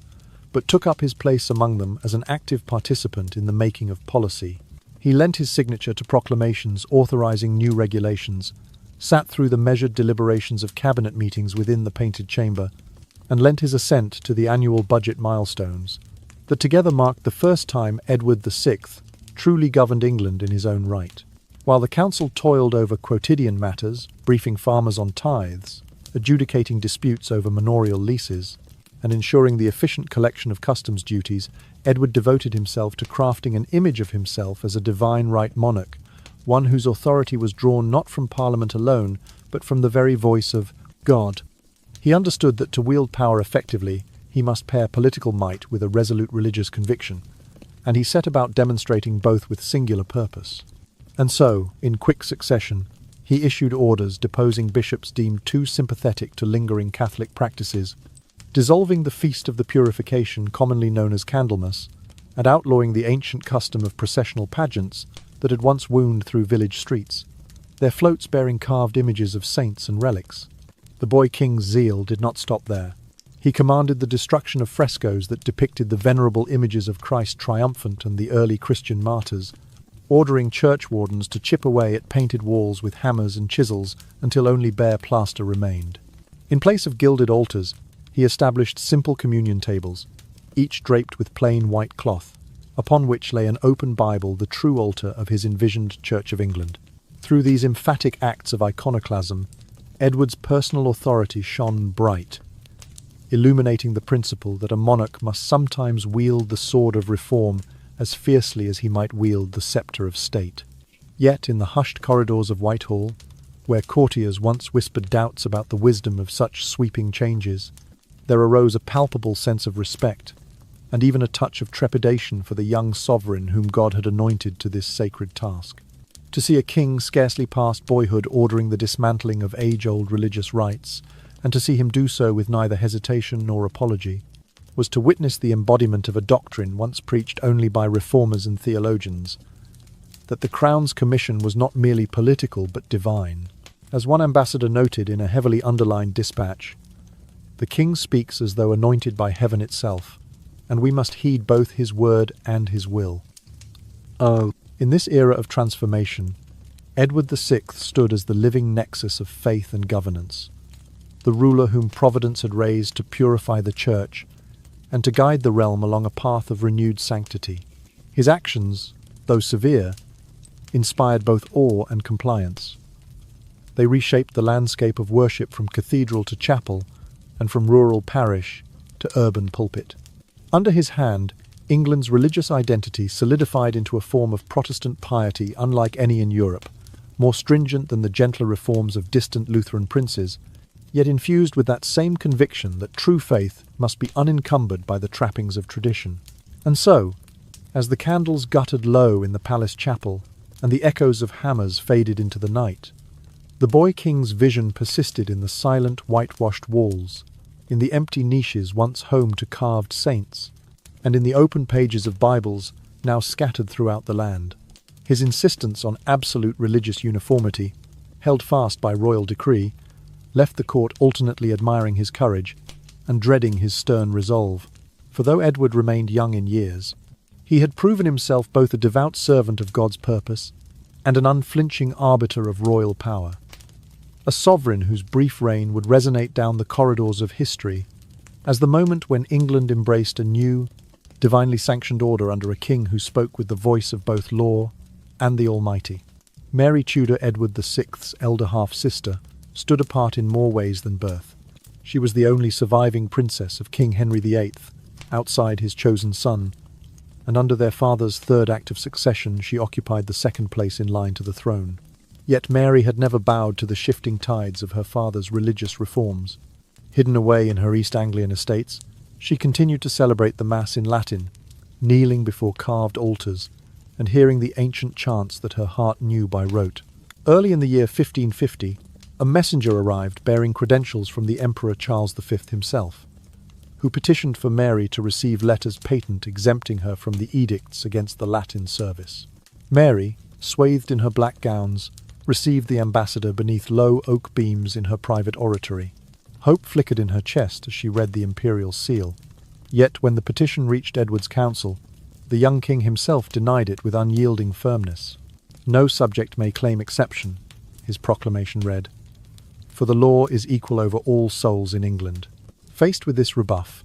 but took up his place among them as an active participant in the making of policy. He lent his signature to proclamations authorizing new regulations, sat through the measured deliberations of cabinet meetings within the Painted Chamber, and lent his assent to the annual budget milestones that together marked the first time Edward VI truly governed England in his own right. While the council toiled over quotidian matters, briefing farmers on tithes, adjudicating disputes over manorial leases, and ensuring the efficient collection of customs duties, Edward devoted himself to crafting an image of himself as a divine right monarch, one whose authority was drawn not from Parliament alone, but from the very voice of God. He understood that to wield power effectively, he must pair political might with a resolute religious conviction, and he set about demonstrating both with singular purpose. And so, in quick succession, he issued orders deposing bishops deemed too sympathetic to lingering Catholic practices, dissolving the Feast of the Purification commonly known as Candlemas, and outlawing the ancient custom of processional pageants that had once wound through village streets, their floats bearing carved images of saints and relics. The boy king's zeal did not stop there. He commanded the destruction of frescoes that depicted the venerable images of Christ triumphant and the early Christian martyrs, ordering church wardens to chip away at painted walls with hammers and chisels until only bare plaster remained. In place of gilded altars, he established simple communion tables, each draped with plain white cloth, upon which lay an open Bible, the true altar of his envisioned Church of England. Through these emphatic acts of iconoclasm, Edward's personal authority shone bright, illuminating the principle that a monarch must sometimes wield the sword of reform as fiercely as he might wield the sceptre of state. Yet in the hushed corridors of Whitehall, where courtiers once whispered doubts about the wisdom of such sweeping changes, there arose a palpable sense of respect, and even a touch of trepidation for the young sovereign whom God had anointed to this sacred task. To see a king scarcely past boyhood ordering the dismantling of age-old religious rites, and to see him do so with neither hesitation nor apology, was to witness the embodiment of a doctrine once preached only by reformers and theologians, that the Crown's commission was not merely political but divine. As one ambassador noted in a heavily underlined dispatch, "The king speaks as though anointed by heaven itself, and we must heed both his word and his will." In this era of transformation, Edward VI stood as the living nexus of faith and governance, the ruler whom Providence had raised to purify the Church and to guide the realm along a path of renewed sanctity. His actions, though severe, inspired both awe and compliance. They reshaped the landscape of worship from cathedral to chapel and from rural parish to urban pulpit. Under his hand, England's religious identity solidified into a form of Protestant piety unlike any in Europe, more stringent than the gentler reforms of distant Lutheran princes, yet infused with that same conviction that true faith must be unencumbered by the trappings of tradition. And so, as the candles guttered low in the palace chapel and the echoes of hammers faded into the night, the boy king's vision persisted in the silent whitewashed walls, in the empty niches once home to carved saints, and in the open pages of Bibles now scattered throughout the land. His insistence on absolute religious uniformity, held fast by royal decree, left the court alternately admiring his courage and dreading his stern resolve. For though Edward remained young in years, he had proven himself both a devout servant of God's purpose and an unflinching arbiter of royal power. a sovereign whose brief reign would resonate down the corridors of history as the moment when England embraced a new, divinely sanctioned order under a king who spoke with the voice of both law and the Almighty. Mary Tudor, Edward VI's elder half-sister, stood apart in more ways than birth. She was the only surviving princess of King Henry VIII, outside his chosen son, and under their father's third act of succession she occupied the second place in line to the throne. Yet Mary had never bowed to the shifting tides of her father's religious reforms. Hidden away in her East Anglian estates, she continued to celebrate the Mass in Latin, kneeling before carved altars and hearing the ancient chants that her heart knew by rote. Early in the year 1550, a messenger arrived bearing credentials from the Emperor Charles V himself, who petitioned for Mary to receive letters patent exempting her from the edicts against the Latin service. Mary, swathed in her black gowns, received the ambassador beneath low oak beams in her private oratory. Hope flickered in her chest as she read the imperial seal. Yet when the petition reached Edward's council, the young king himself denied it with unyielding firmness. "No subject may claim exception," his proclamation read, "for the law is equal over all souls in England." Faced with this rebuff,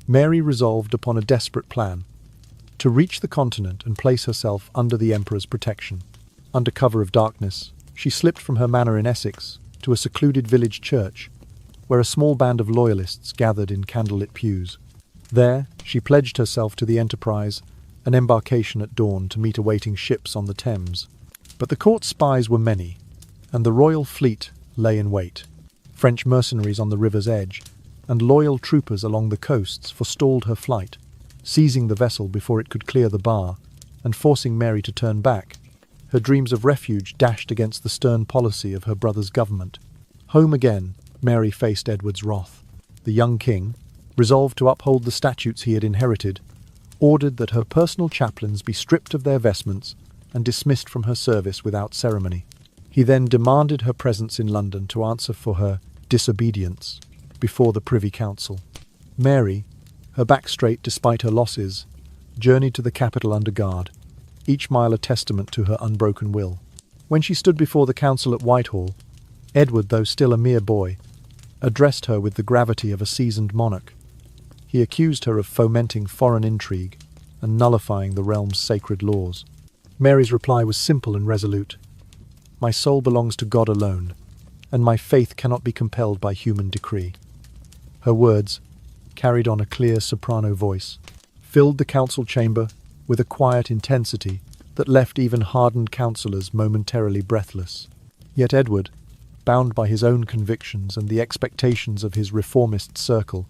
Mary resolved upon a desperate plan: to reach the continent and place herself under the emperor's protection. Under cover of darkness, she slipped from her manor in Essex to a secluded village church, where a small band of loyalists gathered in candlelit pews. There, she pledged herself to the enterprise, an embarkation at dawn to meet awaiting ships on the Thames. But the court spies were many, and the royal fleet lay in wait. French mercenaries on the river's edge and loyal troopers along the coasts forestalled her flight, seizing the vessel before it could clear the bar and forcing Mary to turn back. Her dreams of refuge dashed against the stern policy of her brother's government. Home again, Mary faced Edward's wrath. The young king, resolved to uphold the statutes he had inherited, ordered that her personal chaplains be stripped of their vestments and dismissed from her service without ceremony. He then demanded her presence in London to answer for her disobedience before the Privy Council. Mary, her back straight despite her losses, journeyed to the capital under guard, each mile a testament to her unbroken will. When she stood before the council at Whitehall, Edward, though still a mere boy, addressed her with the gravity of a seasoned monarch. He accused her of fomenting foreign intrigue and nullifying the realm's sacred laws. Mary's reply was simple and resolute. "My soul belongs to God alone, and my faith cannot be compelled by human decree." Her words, carried on a clear soprano voice, filled the council chamber with a quiet intensity that left even hardened councillors momentarily breathless. Yet Edward, bound by his own convictions and the expectations of his reformist circle,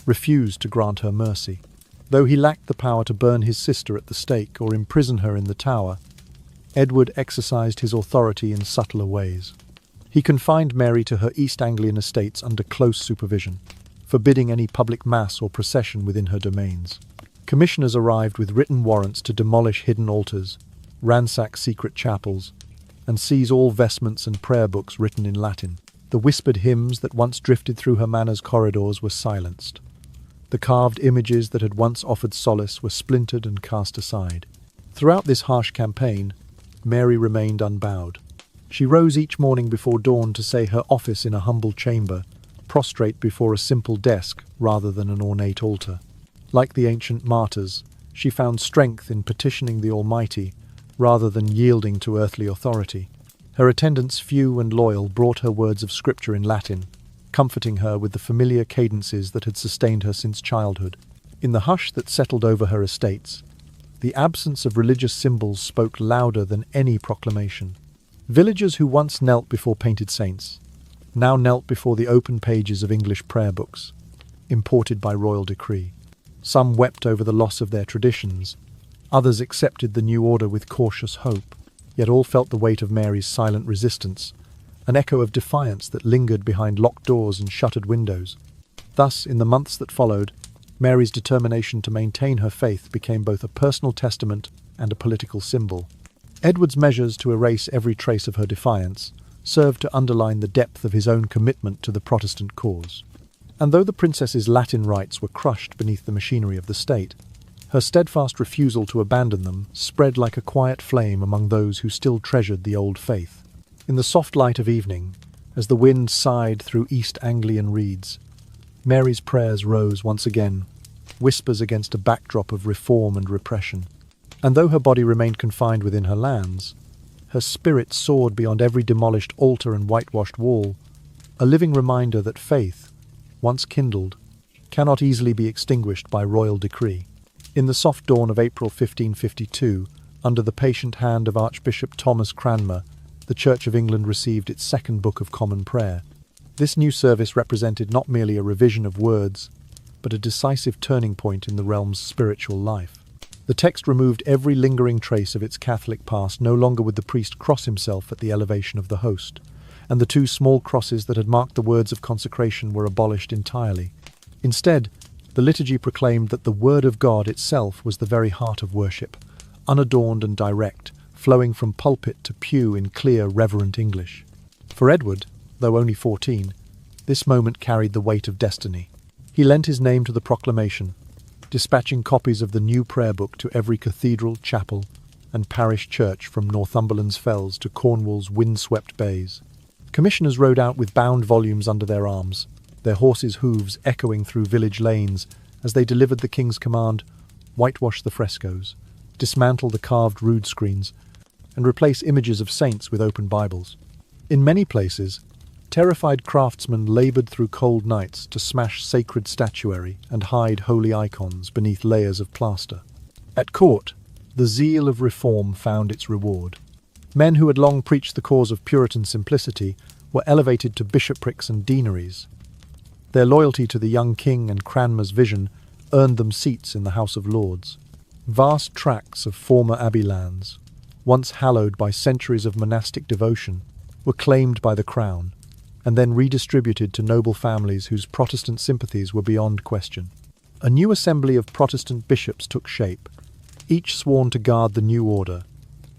refused to grant her mercy. Though he lacked the power to burn his sister at the stake or imprison her in the Tower, Edward exercised his authority in subtler ways. He confined Mary to her East Anglian estates under close supervision, forbidding any public mass or procession within her domains. Commissioners arrived with written warrants to demolish hidden altars, ransack secret chapels, and seize all vestments and prayer books written in Latin. The whispered hymns that once drifted through her manor's corridors were silenced. The carved images that had once offered solace were splintered and cast aside. Throughout this harsh campaign, Mary remained unbowed. She rose each morning before dawn to say her office in a humble chamber, prostrate before a simple desk rather than an ornate altar. Like the ancient martyrs, she found strength in petitioning the Almighty rather than yielding to earthly authority. Her attendants, few and loyal, brought her words of scripture in Latin, comforting her with the familiar cadences that had sustained her since childhood. In the hush that settled over her estates, the absence of religious symbols spoke louder than any proclamation. Villagers who once knelt before painted saints now knelt before the open pages of English prayer books, imported by royal decree. Some wept over the loss of their traditions, others accepted the new order with cautious hope, yet all felt the weight of Mary's silent resistance, an echo of defiance that lingered behind locked doors and shuttered windows. Thus, in the months that followed, Mary's determination to maintain her faith became both a personal testament and a political symbol. Edward's measures to erase every trace of her defiance served to underline the depth of his own commitment to the Protestant cause. And though the princess's Latin rights were crushed beneath the machinery of the state, her steadfast refusal to abandon them spread like a quiet flame among those who still treasured the old faith. In the soft light of evening, as the wind sighed through East Anglian reeds. Mary's prayers rose once again, whispers against a backdrop of reform and repression. And though her body remained confined within her lands, her spirit soared beyond every demolished altar and whitewashed wall, a living reminder that faith, once kindled, cannot easily be extinguished by royal decree. In the soft dawn of April 1552, under the patient hand of Archbishop Thomas Cranmer, the Church of England received its second Book of Common Prayer. This new service represented not merely a revision of words, but a decisive turning point in the realm's spiritual life. The text removed every lingering trace of its Catholic past. No longer would the priest cross himself at the elevation of the host, and the two small crosses that had marked the words of consecration were abolished entirely. Instead, the liturgy proclaimed that the Word of God itself was the very heart of worship, unadorned and direct, flowing from pulpit to pew in clear, reverent English. For Edward, though only 14, this moment carried the weight of destiny. He lent his name to the proclamation, dispatching copies of the new prayer book to every cathedral, chapel, and parish church from Northumberland's fells to Cornwall's windswept bays. Commissioners rode out with bound volumes under their arms, their horses' hooves echoing through village lanes as they delivered the king's command: whitewash the frescoes, dismantle the carved rood screens, and replace images of saints with open Bibles. In many places, terrified craftsmen laboured through cold nights to smash sacred statuary and hide holy icons beneath layers of plaster. At court, the zeal of reform found its reward. Men who had long preached the cause of Puritan simplicity were elevated to bishoprics and deaneries. Their loyalty to the young king and Cranmer's vision earned them seats in the House of Lords. Vast tracts of former abbey lands, once hallowed by centuries of monastic devotion, were claimed by the crown, and then redistributed to noble families whose Protestant sympathies were beyond question. A new assembly of Protestant bishops took shape, each sworn to guard the new order,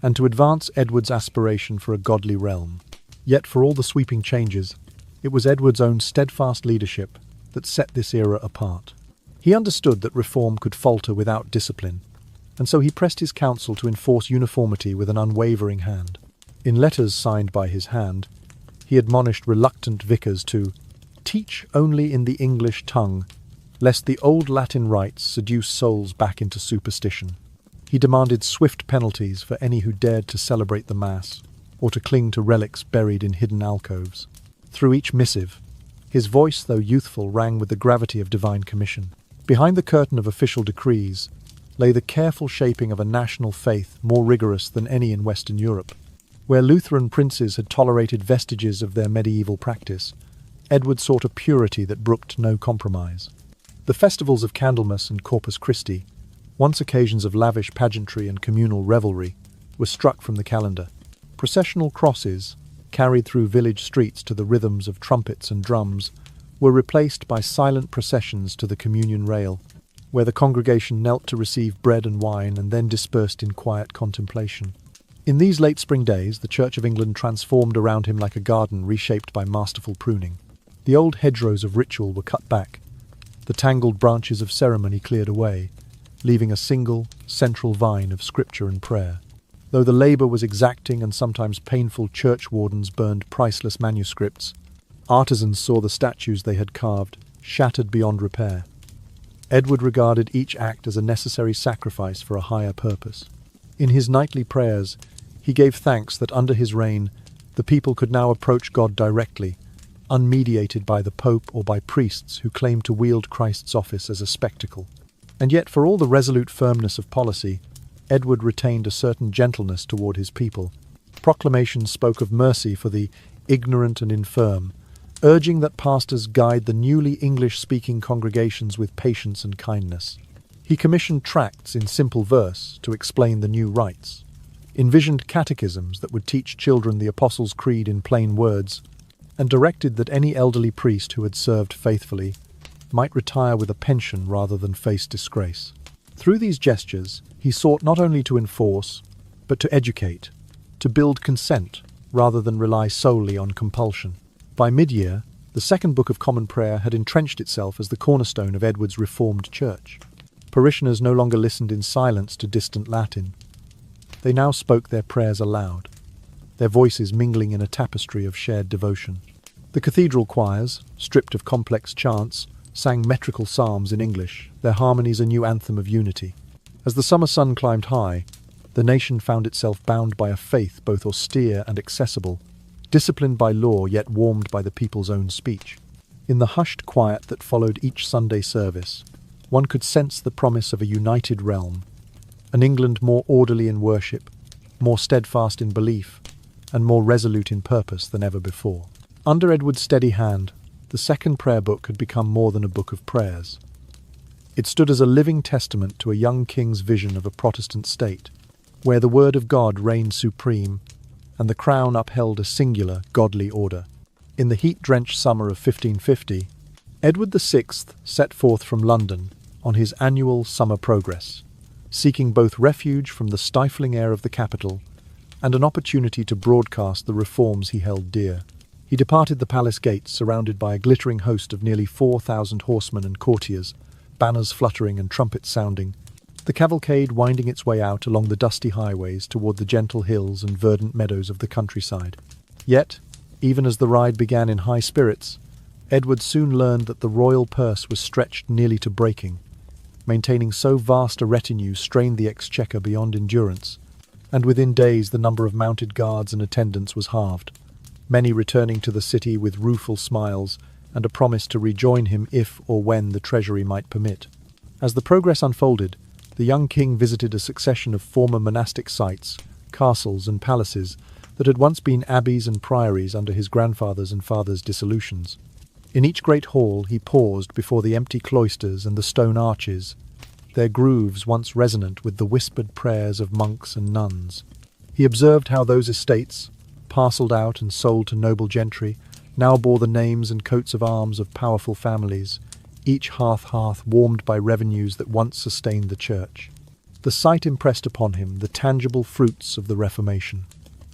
and to advance Edward's aspiration for a godly realm. Yet for all the sweeping changes, it was Edward's own steadfast leadership that set this era apart. He understood that reform could falter without discipline, and so he pressed his council to enforce uniformity with an unwavering hand. In letters signed by his hand, he admonished reluctant vicars to teach only in the English tongue, lest the old Latin rites seduce souls back into superstition. He demanded swift penalties for any who dared to celebrate the Mass, or to cling to relics buried in hidden alcoves. Through each missive, his voice, though youthful, rang with the gravity of divine commission. Behind the curtain of official decrees lay the careful shaping of a national faith more rigorous than any in Western Europe. Where Lutheran princes had tolerated vestiges of their medieval practice, Edward sought a purity that brooked no compromise. The festivals of Candlemas and Corpus Christi, once occasions of lavish pageantry and communal revelry, were struck from the calendar. Processional crosses, carried through village streets to the rhythms of trumpets and drums, were replaced by silent processions to the communion rail, where the congregation knelt to receive bread and wine and then dispersed in quiet contemplation. In these late spring days, the Church of England transformed around him like a garden reshaped by masterful pruning. The old hedgerows of ritual were cut back, the tangled branches of ceremony cleared away, leaving a single, central vine of scripture and prayer. Though the labour was exacting and sometimes painful, church wardens burned priceless manuscripts. Artisans saw the statues they had carved shattered beyond repair. Edward regarded each act as a necessary sacrifice for a higher purpose. In his nightly prayers, he gave thanks that under his reign, the people could now approach God directly, unmediated by the Pope or by priests who claimed to wield Christ's office as a spectacle. And yet, for all the resolute firmness of policy, Edward retained a certain gentleness toward his people. Proclamations spoke of mercy for the ignorant and infirm, urging that pastors guide the newly English-speaking congregations with patience and kindness. He commissioned tracts in simple verse to explain the new rites, envisioned catechisms that would teach children the Apostles' Creed in plain words, and directed that any elderly priest who had served faithfully might retire with a pension rather than face disgrace. Through these gestures, he sought not only to enforce, but to educate, to build consent rather than rely solely on compulsion. By mid-year, the second Book of Common Prayer had entrenched itself as the cornerstone of Edward's Reformed Church. Parishioners no longer listened in silence to distant Latin. They now spoke their prayers aloud, their voices mingling in a tapestry of shared devotion. The cathedral choirs, stripped of complex chants, sang metrical psalms in English, their harmonies a new anthem of unity. As the summer sun climbed high, the nation found itself bound by a faith both austere and accessible, disciplined by law yet warmed by the people's own speech. In the hushed quiet that followed each Sunday service, one could sense the promise of a united realm, an England more orderly in worship, more steadfast in belief, and more resolute in purpose than ever before. Under Edward's steady hand, the second prayer book had become more than a book of prayers. It stood as a living testament to a young king's vision of a Protestant state, where the word of God reigned supreme and the crown upheld a singular, godly order. In the heat-drenched summer of 1550, Edward VI set forth from London on his annual summer progress, seeking both refuge from the stifling air of the capital and an opportunity to broadcast the reforms he held dear. He departed the palace gates surrounded by a glittering host of nearly 4,000 horsemen and courtiers, banners fluttering and trumpets sounding, the cavalcade winding its way out along the dusty highways toward the gentle hills and verdant meadows of the countryside. Yet, even as the ride began in high spirits, Edward soon learned that the royal purse was stretched nearly to breaking. Maintaining so vast a retinue strained the exchequer beyond endurance, and within days the number of mounted guards and attendants was halved, many returning to the city with rueful smiles and a promise to rejoin him if or when the treasury might permit. As the progress unfolded, the young king visited a succession of former monastic sites, castles and palaces that had once been abbeys and priories under his grandfather's and father's dissolutions. In each great hall he paused before the empty cloisters and the stone arches, their grooves once resonant with the whispered prayers of monks and nuns. He observed how those estates, parcelled out and sold to noble gentry, now bore the names and coats of arms of powerful families, each hearth warmed by revenues that once sustained the church. The sight impressed upon him the tangible fruits of the Reformation.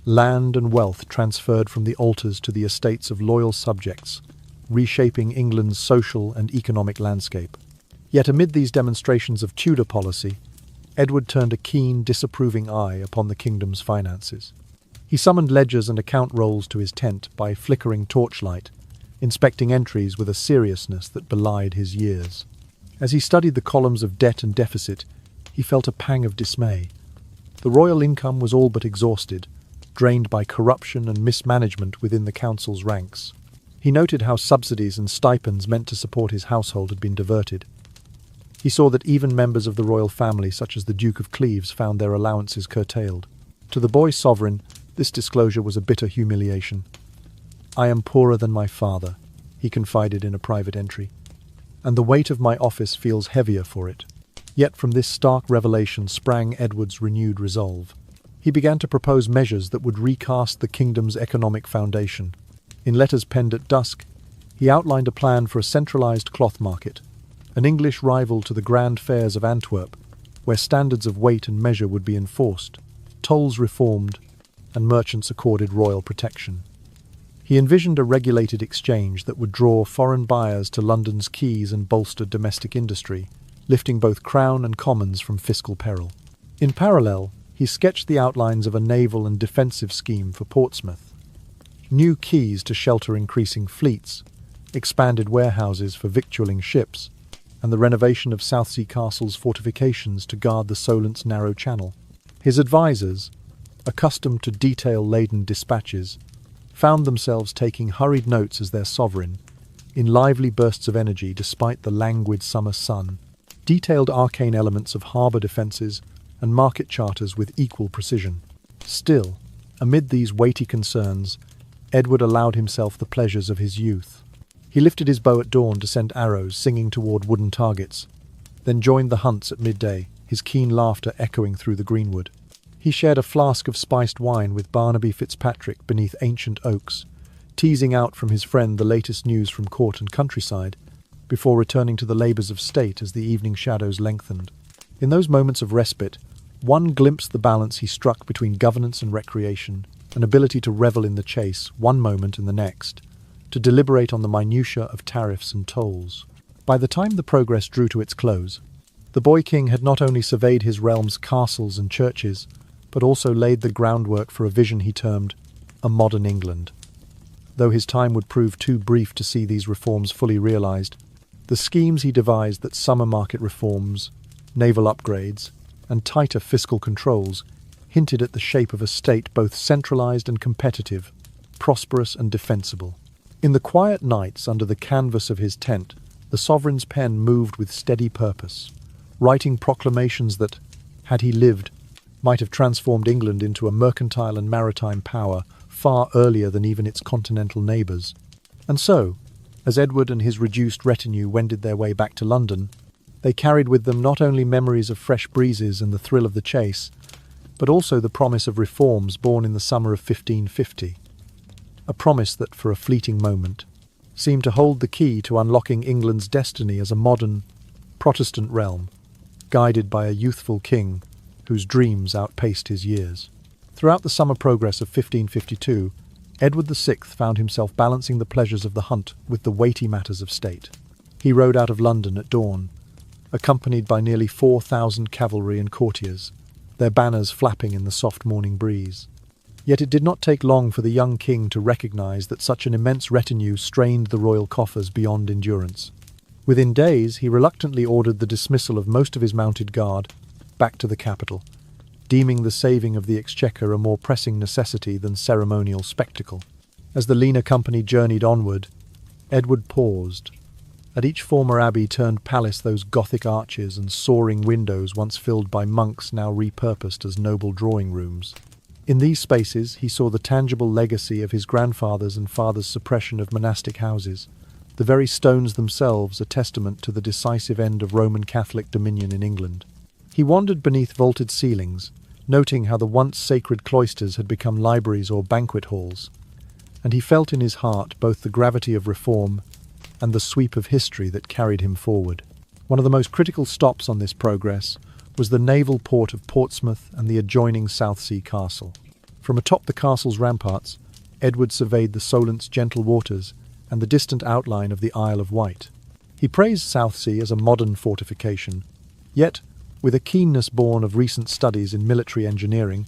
Land and wealth transferred from the altars to the estates of loyal subjects, reshaping England's social and economic landscape. Yet amid these demonstrations of Tudor policy, Edward turned a keen, disapproving eye upon the kingdom's finances. He summoned ledgers and account rolls to his tent by flickering torchlight, inspecting entries with a seriousness that belied his years. As he studied the columns of debt and deficit, he felt a pang of dismay. The royal income was all but exhausted, drained by corruption and mismanagement within the council's ranks. He noted how subsidies and stipends meant to support his household had been diverted. He saw that even members of the royal family, such as the Duke of Cleves, found their allowances curtailed. To the boy sovereign, this disclosure was a bitter humiliation. "I am poorer than my father," he confided in a private entry, "and the weight of my office feels heavier for it." Yet from this stark revelation sprang Edward's renewed resolve. He began to propose measures that would recast the kingdom's economic foundation. In letters penned at dusk, he outlined a plan for a centralized cloth market, an English rival to the grand fairs of Antwerp, where standards of weight and measure would be enforced, tolls reformed, and merchants accorded royal protection. He envisioned a regulated exchange that would draw foreign buyers to London's quays and bolster domestic industry, lifting both crown and commons from fiscal peril. In parallel, he sketched the outlines of a naval and defensive scheme for Portsmouth. New quays to shelter increasing fleets, expanded warehouses for victualling ships, and the renovation of Southsea Castle's fortifications to guard the Solent's narrow channel. His advisers, accustomed to detail-laden dispatches, found themselves taking hurried notes as their sovereign, in lively bursts of energy despite the languid summer sun, detailed arcane elements of harbour defences and market charters with equal precision. Still, amid these weighty concerns, Edward allowed himself the pleasures of his youth. He lifted his bow at dawn to send arrows singing toward wooden targets, then joined the hunts at midday, his keen laughter echoing through the greenwood. He shared a flask of spiced wine with Barnaby Fitzpatrick beneath ancient oaks, teasing out from his friend the latest news from court and countryside, before returning to the labours of state as the evening shadows lengthened. In those moments of respite, one glimpsed the balance he struck between governance and recreation, an ability to revel in the chase one moment and the next, to deliberate on the minutiae of tariffs and tolls. By the time the progress drew to its close, the boy king had not only surveyed his realm's castles and churches, but also laid the groundwork for a vision he termed a modern England. though his time would prove too brief to see these reforms fully realized. The schemes he devised, that summer market reforms, naval upgrades, and tighter fiscal controls, hinted at the shape of a state both centralized and competitive, prosperous and defensible. In the quiet nights under the canvas of his tent, the sovereign's pen moved with steady purpose, writing proclamations that, had he lived, might have transformed England into a mercantile and maritime power far earlier than even its continental neighbours. And so, as Edward and his reduced retinue wended their way back to London, they carried with them not only memories of fresh breezes and the thrill of the chase, but also the promise of reforms born in the summer of 1550. A promise that, for a fleeting moment, seemed to hold the key to unlocking England's destiny as a modern, Protestant realm, guided by a youthful king whose dreams outpaced his years. Throughout the summer progress of 1552, Edward VI found himself balancing the pleasures of the hunt with the weighty matters of state. He rode out of London at dawn, accompanied by nearly 4,000 cavalry and courtiers, their banners flapping in the soft morning breeze. Yet it did not take long for the young king to recognize that such an immense retinue strained the royal coffers beyond endurance. Within days, he reluctantly ordered the dismissal of most of his mounted guard back to the capital, deeming the saving of the exchequer a more pressing necessity than ceremonial spectacle. As the leaner company journeyed onward, Edward paused. At each former abbey turned palace those Gothic arches and soaring windows once filled by monks now repurposed as noble drawing rooms. In these spaces he saw the tangible legacy of his grandfather's and father's suppression of monastic houses, the very stones themselves a testament to the decisive end of Roman Catholic dominion in England. He wandered beneath vaulted ceilings, noting how the once sacred cloisters had become libraries or banquet halls, and he felt in his heart both the gravity of reform and the sweep of history that carried him forward. One of the most critical stops on this progress was the naval port of Portsmouth and the adjoining Southsea Castle. From atop the castle's ramparts, Edward surveyed the Solent's gentle waters and the distant outline of the Isle of Wight. He praised Southsea as a modern fortification, yet, with a keenness born of recent studies in military engineering,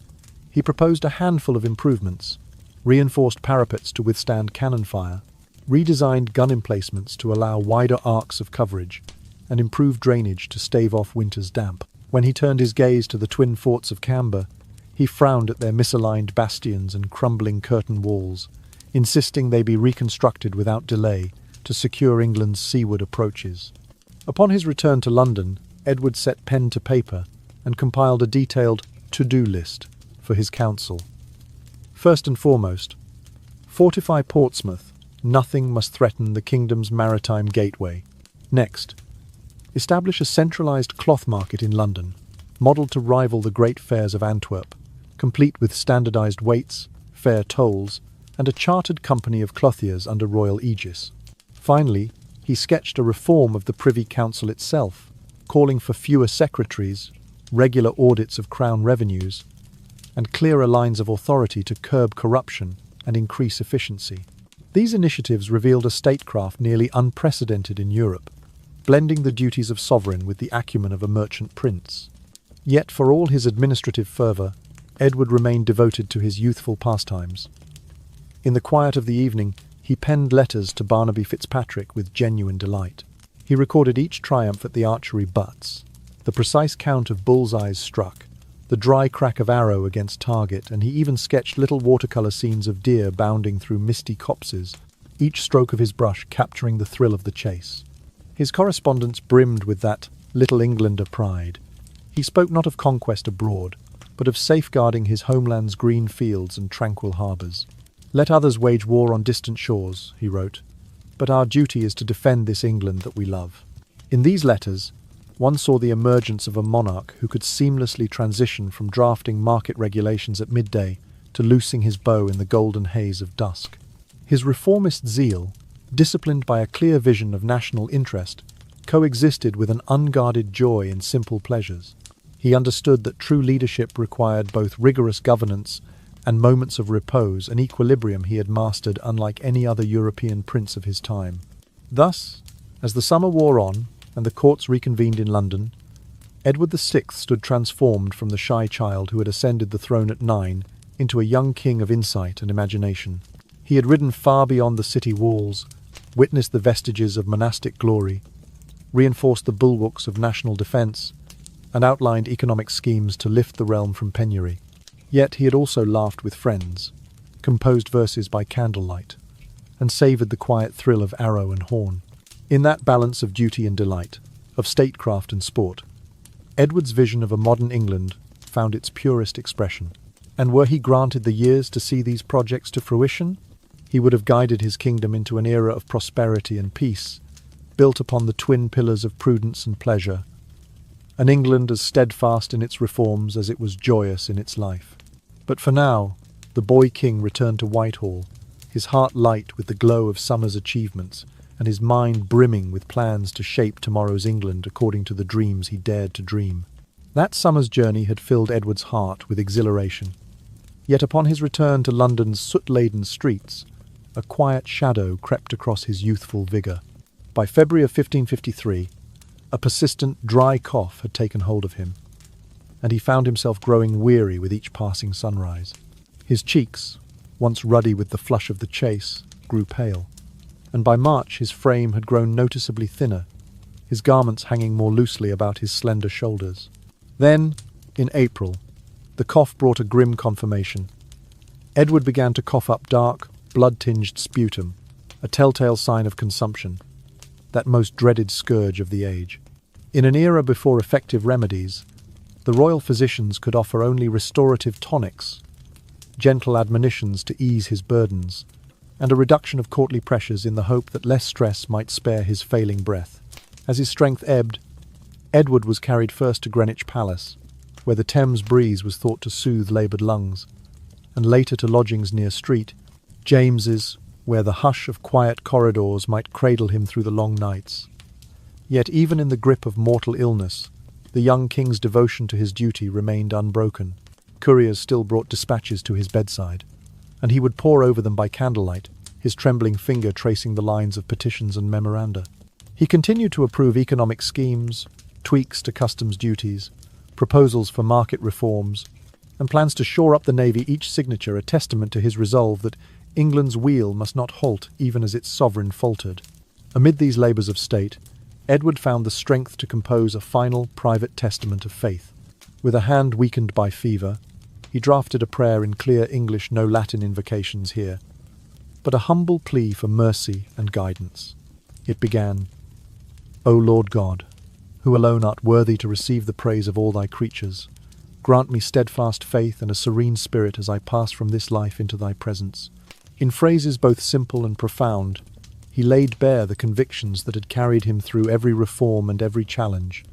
he proposed a handful of improvements: reinforced parapets to withstand cannon fire, redesigned gun emplacements to allow wider arcs of coverage, and improved drainage to stave off winter's damp. When he turned his gaze to the twin forts of Camber, he frowned at their misaligned bastions and crumbling curtain walls, insisting they be reconstructed without delay to secure England's seaward approaches. Upon his return to London, Edward set pen to paper and compiled a detailed to-do list for his council. First and foremost, fortify Portsmouth. Nothing must threaten the kingdom's maritime gateway. Next, establish a centralized cloth market in London, modelled to rival the great fairs of Antwerp, complete with standardized weights, fair tolls, and a chartered company of clothiers under royal aegis. Finally, he sketched a reform of the Privy Council itself, calling for fewer secretaries, regular audits of crown revenues, and clearer lines of authority to curb corruption and increase efficiency. These initiatives revealed a statecraft nearly unprecedented in Europe, blending the duties of sovereign with the acumen of a merchant prince. Yet, for all his administrative fervour, Edward remained devoted to his youthful pastimes. In the quiet of the evening, he penned letters to Barnaby Fitzpatrick with genuine delight. He recorded each triumph at the archery butts, the precise count of bullseyes struck, the dry crack of arrow against target, and he even sketched little watercolour scenes of deer bounding through misty copses, each stroke of his brush capturing the thrill of the chase. His correspondence brimmed with that little Englander pride. He spoke not of conquest abroad, but of safeguarding his homeland's green fields and tranquil harbours. "Let others wage war on distant shores," he wrote, "but our duty is to defend this England that we love." In these letters, one saw the emergence of a monarch who could seamlessly transition from drafting market regulations at midday to loosing his bow in the golden haze of dusk. His reformist zeal, disciplined by a clear vision of national interest, coexisted with an unguarded joy in simple pleasures. He understood that true leadership required both rigorous governance and moments of repose, an equilibrium he had mastered unlike any other European prince of his time. Thus, as the summer wore on and the courts reconvened in London, Edward VI stood transformed from the shy child who had ascended the throne at 9 into a young king of insight and imagination. He had ridden far beyond the city walls, witnessed the vestiges of monastic glory, reinforced the bulwarks of national defence, and outlined economic schemes to lift the realm from penury. Yet he had also laughed with friends, composed verses by candlelight, and savoured the quiet thrill of arrow and horn. In that balance of duty and delight, of statecraft and sport, Edward's vision of a modern England found its purest expression. And were he granted the years to see these projects to fruition, he would have guided his kingdom into an era of prosperity and peace, built upon the twin pillars of prudence and pleasure, an England as steadfast in its reforms as it was joyous in its life. But for now, the boy king returned to Whitehall, his heart light with the glow of summer's achievements, and his mind brimming with plans to shape tomorrow's England according to the dreams he dared to dream. That summer's journey had filled Edward's heart with exhilaration. Yet upon his return to London's soot-laden streets, a quiet shadow crept across his youthful vigour. By February of 1553, a persistent dry cough had taken hold of him, and he found himself growing weary with each passing sunrise. His cheeks, once ruddy with the flush of the chase, grew pale, and by March his frame had grown noticeably thinner, his garments hanging more loosely about his slender shoulders. Then, in April, the cough brought a grim confirmation. Edward began to cough up dark, blood-tinged sputum, a telltale sign of consumption, that most dreaded scourge of the age. In an era before effective remedies, the royal physicians could offer only restorative tonics, gentle admonitions to ease his burdens, and a reduction of courtly pressures in the hope that less stress might spare his failing breath. As his strength ebbed, Edward was carried first to Greenwich Palace, where the Thames breeze was thought to soothe laboured lungs, and later to lodgings near Street, James's, where the hush of quiet corridors might cradle him through the long nights. Yet even in the grip of mortal illness, the young king's devotion to his duty remained unbroken. Couriers still brought dispatches to his bedside, and he would pore over them by candlelight, his trembling finger tracing the lines of petitions and memoranda. He continued to approve economic schemes, tweaks to customs duties, proposals for market reforms, and plans to shore up the navy, each signature a testament to his resolve that England's wheel must not halt even as its sovereign faltered. Amid these labours of state, Edward found the strength to compose a final private testament of faith. With a hand weakened by fever, he drafted a prayer in clear English, no Latin invocations here, but a humble plea for mercy and guidance. It began, "O Lord God, who alone art worthy to receive the praise of all thy creatures, grant me steadfast faith and a serene spirit as I pass from this life into thy presence." In phrases both simple and profound, he laid bare the convictions that had carried him through every reform and every challenge,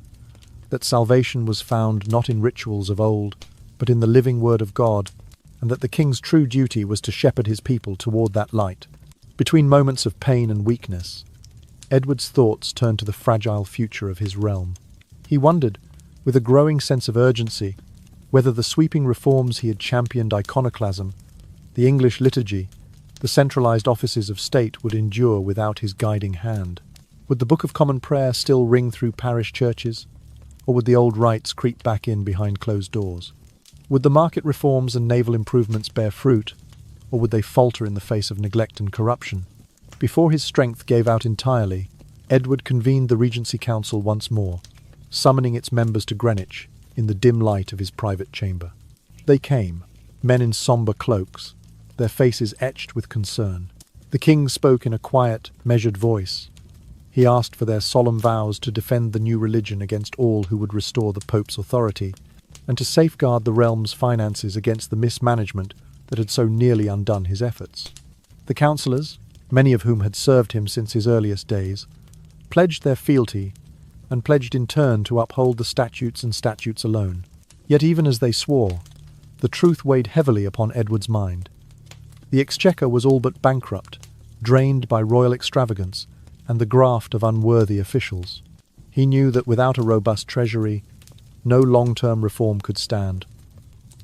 that salvation was found not in rituals of old, but in the living word of God, and that the king's true duty was to shepherd his people toward that light. Between moments of pain and weakness, Edward's thoughts turned to the fragile future of his realm. He wondered, with a growing sense of urgency, whether the sweeping reforms he had championed, iconoclasm, the English liturgy, the centralized offices of state, would endure without his guiding hand. Would the Book of Common Prayer still ring through parish churches, or would the old rites creep back in behind closed doors? Would the market reforms and naval improvements bear fruit, or would they falter in the face of neglect and corruption? Before his strength gave out entirely, Edward convened the Regency Council once more, summoning its members to Greenwich in the dim light of his private chamber. They came, men in sombre cloaks, their faces etched with concern. The king spoke in a quiet, measured voice. He asked for their solemn vows to defend the new religion against all who would restore the Pope's authority, and to safeguard the realm's finances against the mismanagement that had so nearly undone his efforts. The councillors, many of whom had served him since his earliest days, pledged their fealty, and pledged in turn to uphold the statutes and statutes alone. Yet even as they swore, the truth weighed heavily upon Edward's mind. The exchequer was all but bankrupt, drained by royal extravagance and the graft of unworthy officials. He knew that without a robust treasury, no long-term reform could stand.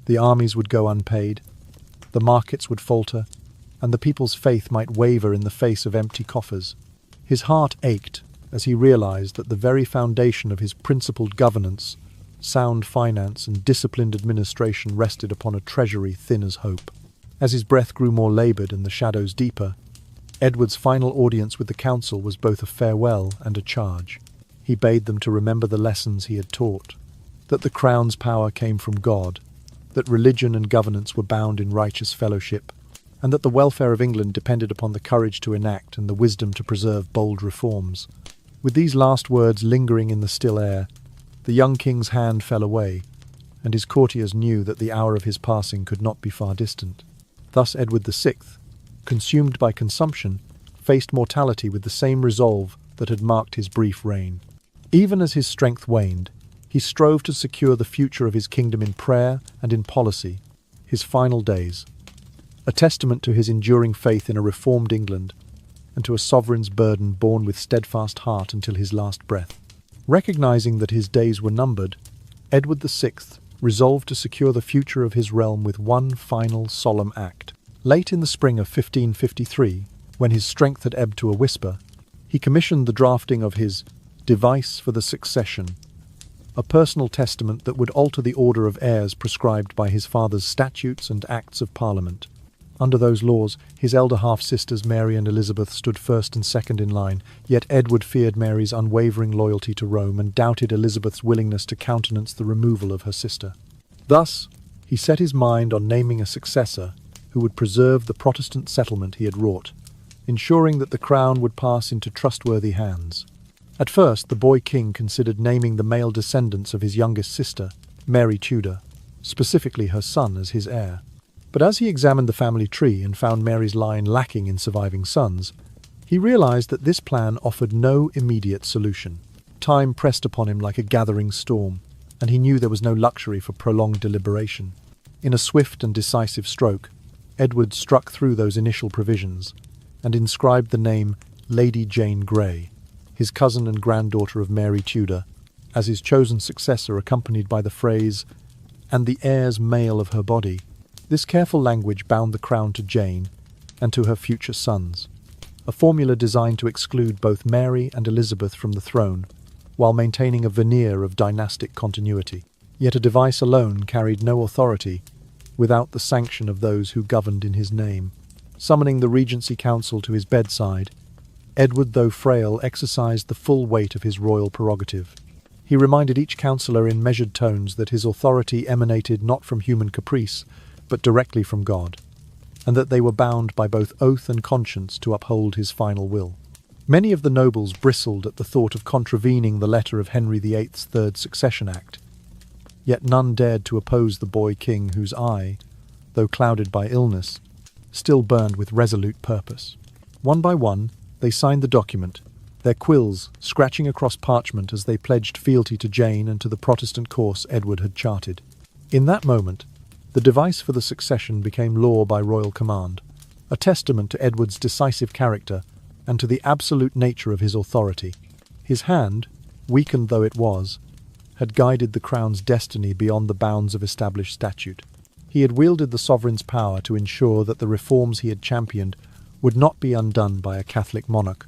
The armies would go unpaid, the markets would falter, and the people's faith might waver in the face of empty coffers. His heart ached as he realized that the very foundation of his principled governance, sound finance and disciplined administration rested upon a treasury thin as hope. As his breath grew more laboured and the shadows deeper, Edward's final audience with the council was both a farewell and a charge. He bade them to remember the lessons he had taught, that the crown's power came from God, that religion and governance were bound in righteous fellowship, and that the welfare of England depended upon the courage to enact and the wisdom to preserve bold reforms. With these last words lingering in the still air, the young king's hand fell away, and his courtiers knew that the hour of his passing could not be far distant. Thus Edward VI, consumed by consumption, faced mortality with the same resolve that had marked his brief reign. Even as his strength waned, he strove to secure the future of his kingdom in prayer and in policy. His final days, a testament to his enduring faith in a reformed England and to a sovereign's burden borne with steadfast heart until his last breath. Recognizing that his days were numbered, Edward VI resolved to secure the future of his realm with one final solemn act. Late in the spring of 1553, when his strength had ebbed to a whisper, he commissioned the drafting of his Device for the Succession, a personal testament that would alter the order of heirs prescribed by his father's statutes and acts of Parliament. Under those laws, his elder half-sisters Mary and Elizabeth stood first and second in line, yet Edward feared Mary's unwavering loyalty to Rome and doubted Elizabeth's willingness to countenance the removal of her sister. Thus, he set his mind on naming a successor who would preserve the Protestant settlement he had wrought, ensuring that the crown would pass into trustworthy hands. At first, the boy king considered naming the male descendants of his youngest sister, Mary Tudor, specifically her son, as his heir. But as he examined the family tree and found Mary's line lacking in surviving sons, he realized that this plan offered no immediate solution. Time pressed upon him like a gathering storm, and he knew there was no luxury for prolonged deliberation. In a swift and decisive stroke, Edward struck through those initial provisions and inscribed the name Lady Jane Grey, his cousin and granddaughter of Mary Tudor, as his chosen successor, accompanied by the phrase, "and the heirs male of her body." This careful language bound the crown to Jane and to her future sons, a formula designed to exclude both Mary and Elizabeth from the throne, while maintaining a veneer of dynastic continuity. Yet a device alone carried no authority without the sanction of those who governed in his name. Summoning the Regency Council to his bedside, Edward, though frail, exercised the full weight of his royal prerogative. He reminded each councillor in measured tones that his authority emanated not from human caprice, but directly from God, and that they were bound by both oath and conscience to uphold his final will. Many of the nobles bristled at the thought of contravening the letter of Henry VIII's Third Succession Act, yet none dared to oppose the boy king whose eye, though clouded by illness, still burned with resolute purpose. One by one, they signed the document, their quills scratching across parchment as they pledged fealty to Jane and to the Protestant course Edward had charted. In that moment, the device for the succession became law by royal command, a testament to Edward's decisive character and to the absolute nature of his authority. His hand, weakened though it was, had guided the crown's destiny beyond the bounds of established statute. He had wielded the sovereign's power to ensure that the reforms he had championed would not be undone by a Catholic monarch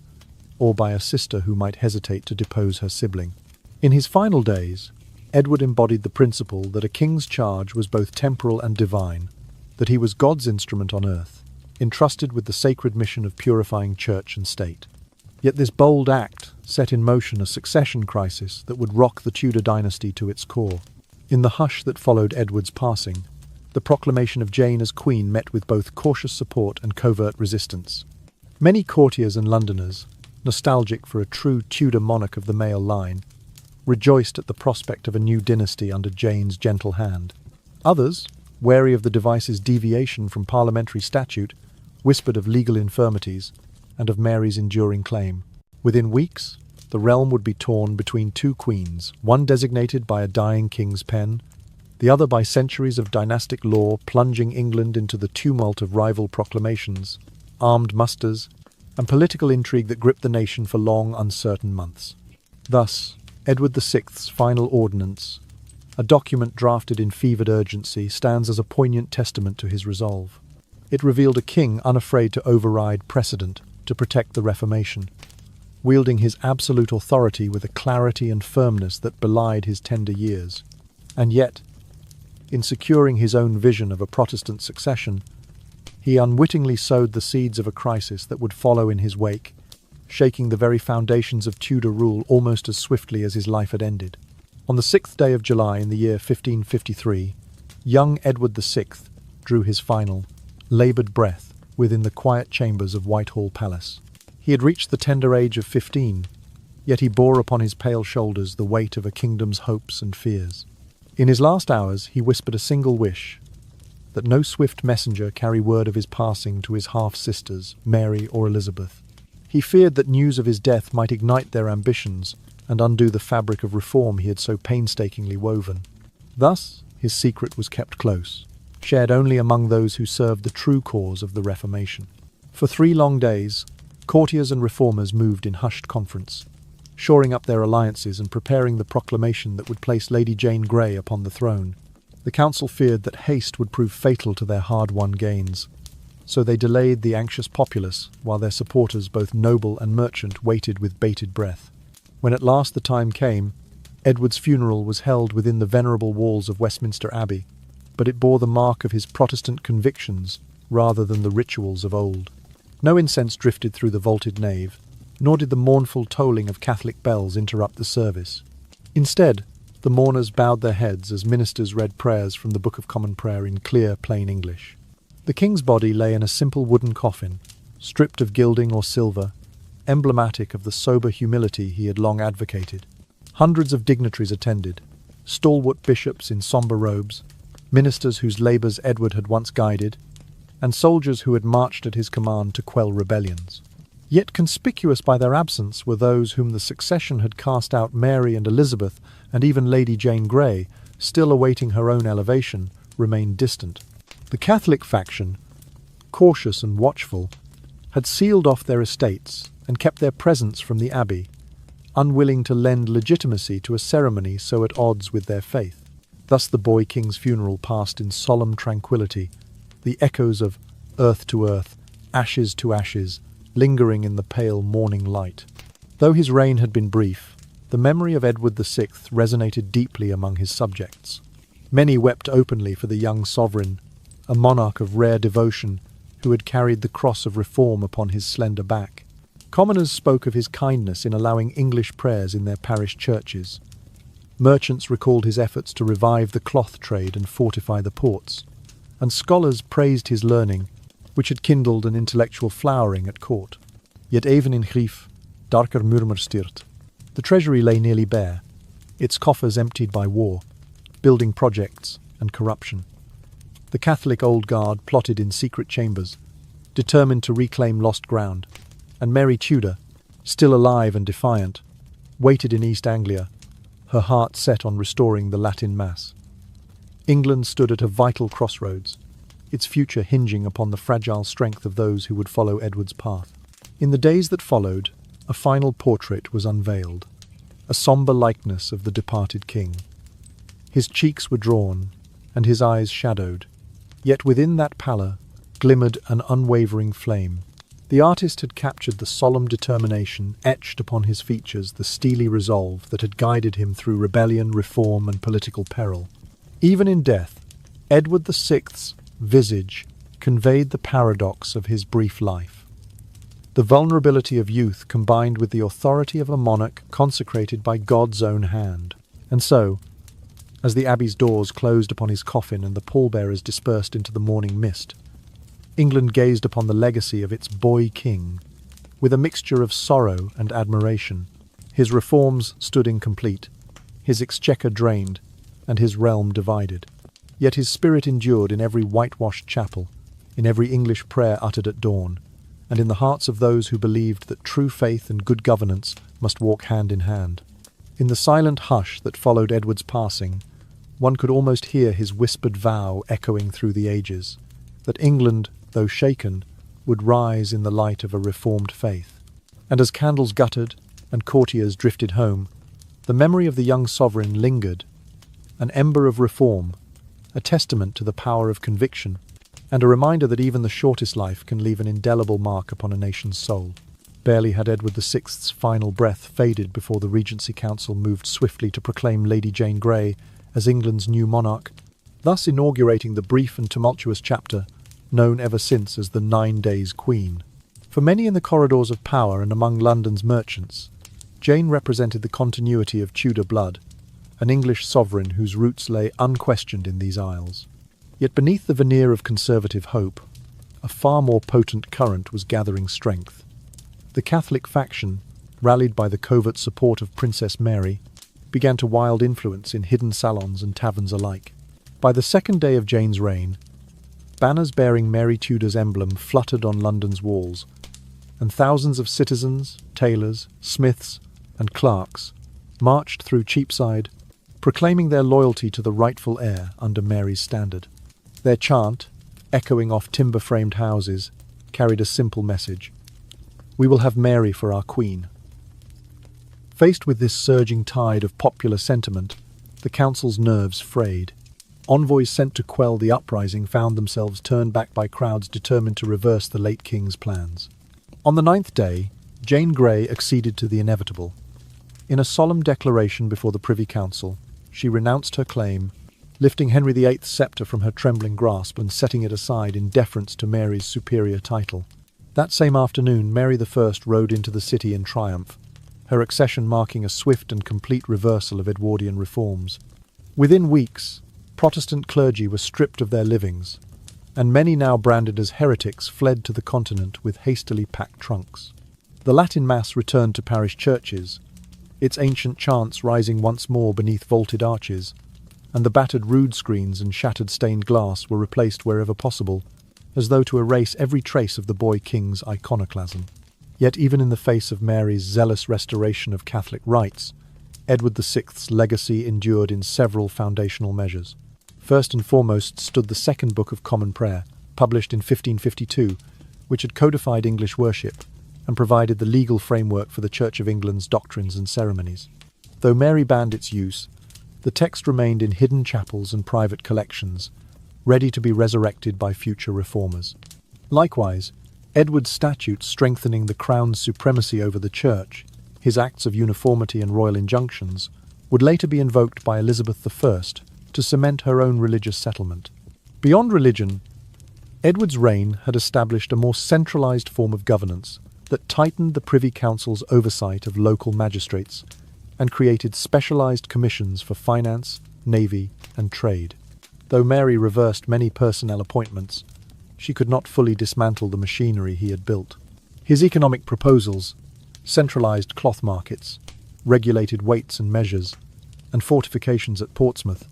or by a sister who might hesitate to depose her sibling. In his final days, Edward embodied the principle that a king's charge was both temporal and divine, that he was God's instrument on earth, entrusted with the sacred mission of purifying church and state. Yet this bold act set in motion a succession crisis that would rock the Tudor dynasty to its core. In the hush that followed Edward's passing, the proclamation of Jane as queen met with both cautious support and covert resistance. Many courtiers and Londoners, nostalgic for a true Tudor monarch of the male line, rejoiced at the prospect of a new dynasty under Jane's gentle hand. Others, wary of the device's deviation from parliamentary statute, whispered of legal infirmities and of Mary's enduring claim. Within weeks, the realm would be torn between two queens, one designated by a dying king's pen, the other by centuries of dynastic law plunging England into the tumult of rival proclamations, armed musters, and political intrigue that gripped the nation for long, uncertain months. Thus, Edward VI's final ordinance, a document drafted in fevered urgency, stands as a poignant testament to his resolve. It revealed a king unafraid to override precedent to protect the Reformation, wielding his absolute authority with a clarity and firmness that belied his tender years. And yet, in securing his own vision of a Protestant succession, He unwittingly sowed the seeds of a crisis that would follow in his wake, shaking the very foundations of Tudor rule almost as swiftly as his life had ended. On the 6th day of July in the year 1553, young Edward VI drew his final, laboured breath within the quiet chambers of Whitehall Palace. He had reached the tender age of 15, yet he bore upon his pale shoulders the weight of a kingdom's hopes and fears. In his last hours he whispered a single wish, that no swift messenger carry word of his passing to his half-sisters, Mary or Elizabeth. He feared that news of his death might ignite their ambitions and undo the fabric of reform he had so painstakingly woven. Thus, his secret was kept close, shared only among those who served the true cause of the Reformation. For 3 long days, courtiers and reformers moved in hushed conference, shoring up their alliances and preparing the proclamation that would place Lady Jane Grey upon the throne. The council feared that haste would prove fatal to their hard-won gains, so they delayed the anxious populace while their supporters, both noble and merchant, waited with bated breath. When at last the time came, Edward's funeral was held within the venerable walls of Westminster Abbey, but it bore the mark of his Protestant convictions rather than the rituals of old. No incense drifted through the vaulted nave, nor did the mournful tolling of Catholic bells interrupt the service. Instead, the mourners bowed their heads as ministers read prayers from the Book of Common Prayer in clear, plain English. The king's body lay in a simple wooden coffin, stripped of gilding or silver, emblematic of the sober humility he had long advocated. Hundreds of dignitaries attended, stalwart bishops in sombre robes, ministers whose labours Edward had once guided, and soldiers who had marched at his command to quell rebellions. Yet conspicuous by their absence were those whom the succession had cast out. Mary and Elizabeth, and even Lady Jane Grey, still awaiting her own elevation, remained distant. The Catholic faction, cautious and watchful, had sealed off their estates and kept their presence from the abbey, unwilling to lend legitimacy to a ceremony so at odds with their faith. Thus the boy king's funeral passed in solemn tranquillity, the echoes of earth to earth, ashes to ashes, lingering in the pale morning light. Though his reign had been brief, the memory of Edward VI resonated deeply among his subjects. Many wept openly for the young sovereign, a monarch of rare devotion who had carried the cross of reform upon his slender back. Commoners spoke of his kindness in allowing English prayers in their parish churches. Merchants recalled his efforts to revive the cloth trade and fortify the ports, and scholars praised his learning, which had kindled an intellectual flowering at court. Yet even in grief, darker murmur stiert. The treasury lay nearly bare, its coffers emptied by war, building projects, and corruption. The Catholic old guard plotted in secret chambers, determined to reclaim lost ground, and Mary Tudor, still alive and defiant, waited in East Anglia, her heart set on restoring the Latin Mass. England stood at a vital crossroads, its future hinging upon the fragile strength of those who would follow Edward's path. In the days that followed, a final portrait was unveiled, a sombre likeness of the departed king. His cheeks were drawn, and his eyes shadowed, yet within that pallor glimmered an unwavering flame. The artist had captured the solemn determination etched upon his features, the steely resolve that had guided him through rebellion, reform, and political peril. Even in death, Edward VI's visage conveyed the paradox of his brief life. The vulnerability of youth combined with the authority of a monarch consecrated by God's own hand. And so, as the abbey's doors closed upon his coffin and the pallbearers dispersed into the morning mist, England gazed upon the legacy of its boy king with a mixture of sorrow and admiration. His reforms stood incomplete, his exchequer drained, and his realm divided. Yet his spirit endured in every whitewashed chapel, in every English prayer uttered at dawn, and in the hearts of those who believed that true faith and good governance must walk hand in hand. In the silent hush that followed Edward's passing, one could almost hear his whispered vow echoing through the ages, that England, though shaken, would rise in the light of a reformed faith. And as candles guttered and courtiers drifted home, the memory of the young sovereign lingered, an ember of reform, a testament to the power of conviction, and a reminder that even the shortest life can leave an indelible mark upon a nation's soul. Barely had Edward VI's final breath faded before the Regency Council moved swiftly to proclaim Lady Jane Grey as England's new monarch, thus inaugurating the brief and tumultuous chapter known ever since as the 9 Days Queen. For many in the corridors of power and among London's merchants, Jane represented the continuity of Tudor blood, an English sovereign whose roots lay unquestioned in these isles. Yet beneath the veneer of conservative hope, a far more potent current was gathering strength. The Catholic faction, rallied by the covert support of Princess Mary, began to wield influence in hidden salons and taverns alike. By the second day of Jane's reign, banners bearing Mary Tudor's emblem fluttered on London's walls, and thousands of citizens, tailors, smiths, and clerks marched through Cheapside, proclaiming their loyalty to the rightful heir under Mary's standard. Their chant, echoing off timber-framed houses, carried a simple message: "We will have Mary for our Queen." Faced with this surging tide of popular sentiment, the council's nerves frayed. Envoys sent to quell the uprising found themselves turned back by crowds determined to reverse the late king's plans. On the 9th day, Jane Grey acceded to the inevitable. In a solemn declaration before the Privy Council, she renounced her claim, lifting Henry VIII's sceptre from her trembling grasp and setting it aside in deference to Mary's superior title. That same afternoon, Mary I rode into the city in triumph, her accession marking a swift and complete reversal of Edwardian reforms. Within weeks, Protestant clergy were stripped of their livings, and many now branded as heretics fled to the continent with hastily packed trunks. The Latin Mass returned to parish churches, its ancient chants rising once more beneath vaulted arches, and the battered rood screens and shattered stained glass were replaced wherever possible, as though to erase every trace of the boy king's iconoclasm. Yet even in the face of Mary's zealous restoration of Catholic rights, Edward VI's legacy endured in several foundational measures. First and foremost stood the Second Book of Common Prayer, published in 1552, which had codified English worship and provided the legal framework for the Church of England's doctrines and ceremonies. Though Mary banned its use, the text remained in hidden chapels and private collections, ready to be resurrected by future reformers. Likewise, Edward's statutes strengthening the Crown's supremacy over the Church, his acts of uniformity and royal injunctions, would later be invoked by Elizabeth I to cement her own religious settlement. Beyond religion, Edward's reign had established a more centralized form of governance that tightened the Privy Council's oversight of local magistrates and created specialized commissions for finance, navy, and trade. Though Mary reversed many personnel appointments, she could not fully dismantle the machinery he had built. His economic proposals, centralized cloth markets, regulated weights and measures, and fortifications at Portsmouth,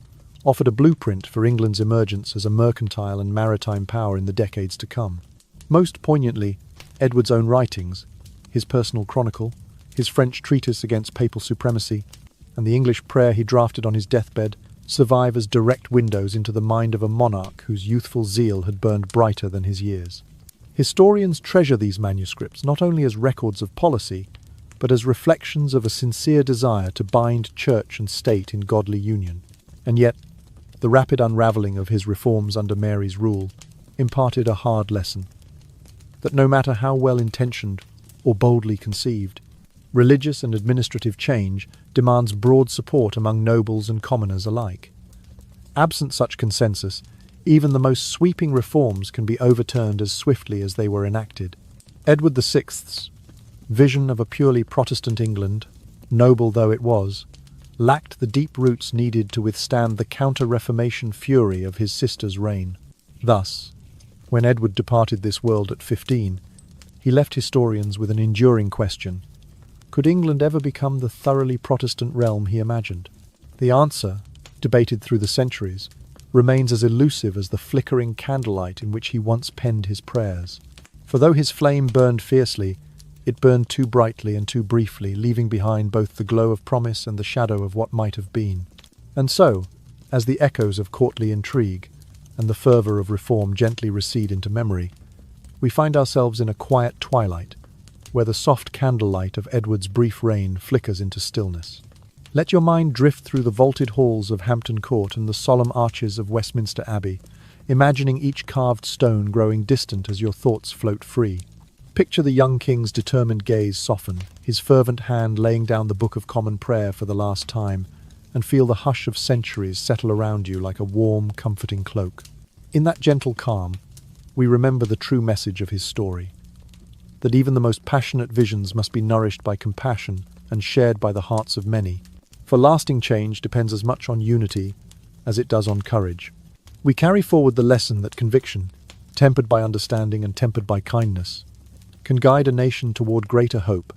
offered a blueprint for England's emergence as a mercantile and maritime power in the decades to come. Most poignantly, Edward's own writings, his personal chronicle, his French treatise against papal supremacy, and the English prayer he drafted on his deathbed survive as direct windows into the mind of a monarch whose youthful zeal had burned brighter than his years. Historians treasure these manuscripts not only as records of policy, but as reflections of a sincere desire to bind church and state in godly union. And yet, the rapid unravelling of his reforms under Mary's rule imparted a hard lesson: that no matter how well-intentioned or boldly conceived, religious and administrative change demands broad support among nobles and commoners alike. Absent such consensus, even the most sweeping reforms can be overturned as swiftly as they were enacted. Edward VI's vision of a purely Protestant England, noble though it was, lacked the deep roots needed to withstand the counter-Reformation fury of his sister's reign. Thus, when Edward departed this world at 15, he left historians with an enduring question: could England ever become the thoroughly Protestant realm he imagined? The answer, debated through the centuries, remains as elusive as the flickering candlelight in which he once penned his prayers. For though his flame burned fiercely, it burned too brightly and too briefly, leaving behind both the glow of promise and the shadow of what might have been. And so, as the echoes of courtly intrigue and the fervour of reform gently recede into memory, we find ourselves in a quiet twilight, where the soft candlelight of Edward's brief reign flickers into stillness. Let your mind drift through the vaulted halls of Hampton Court and the solemn arches of Westminster Abbey, imagining each carved stone growing distant as your thoughts float free. Picture the young king's determined gaze soften, his fervent hand laying down the Book of Common Prayer for the last time, and feel the hush of centuries settle around you like a warm, comforting cloak. In that gentle calm, we remember the true message of his story, that even the most passionate visions must be nourished by compassion and shared by the hearts of many. For lasting change depends as much on unity as it does on courage. We carry forward the lesson that conviction, tempered by understanding and tempered by kindness, can guide a nation toward greater hope,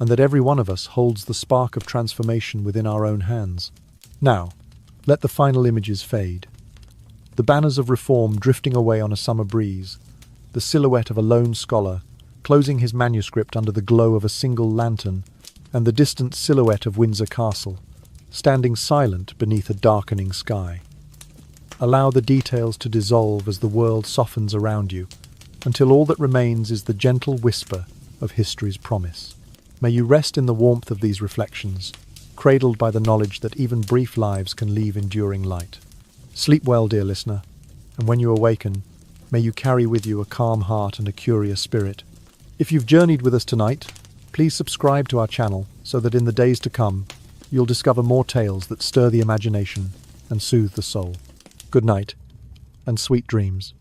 and that every one of us holds the spark of transformation within our own hands. Now, let the final images fade. The banners of reform drifting away on a summer breeze, the silhouette of a lone scholar closing his manuscript under the glow of a single lantern, and the distant silhouette of Windsor Castle, standing silent beneath a darkening sky. Allow the details to dissolve as the world softens around you, until all that remains is the gentle whisper of history's promise. May you rest in the warmth of these reflections, cradled by the knowledge that even brief lives can leave enduring light. Sleep well, dear listener, and when you awaken, may you carry with you a calm heart and a curious spirit. If you've journeyed with us tonight, please subscribe to our channel so that in the days to come, you'll discover more tales that stir the imagination and soothe the soul. Good night, and sweet dreams.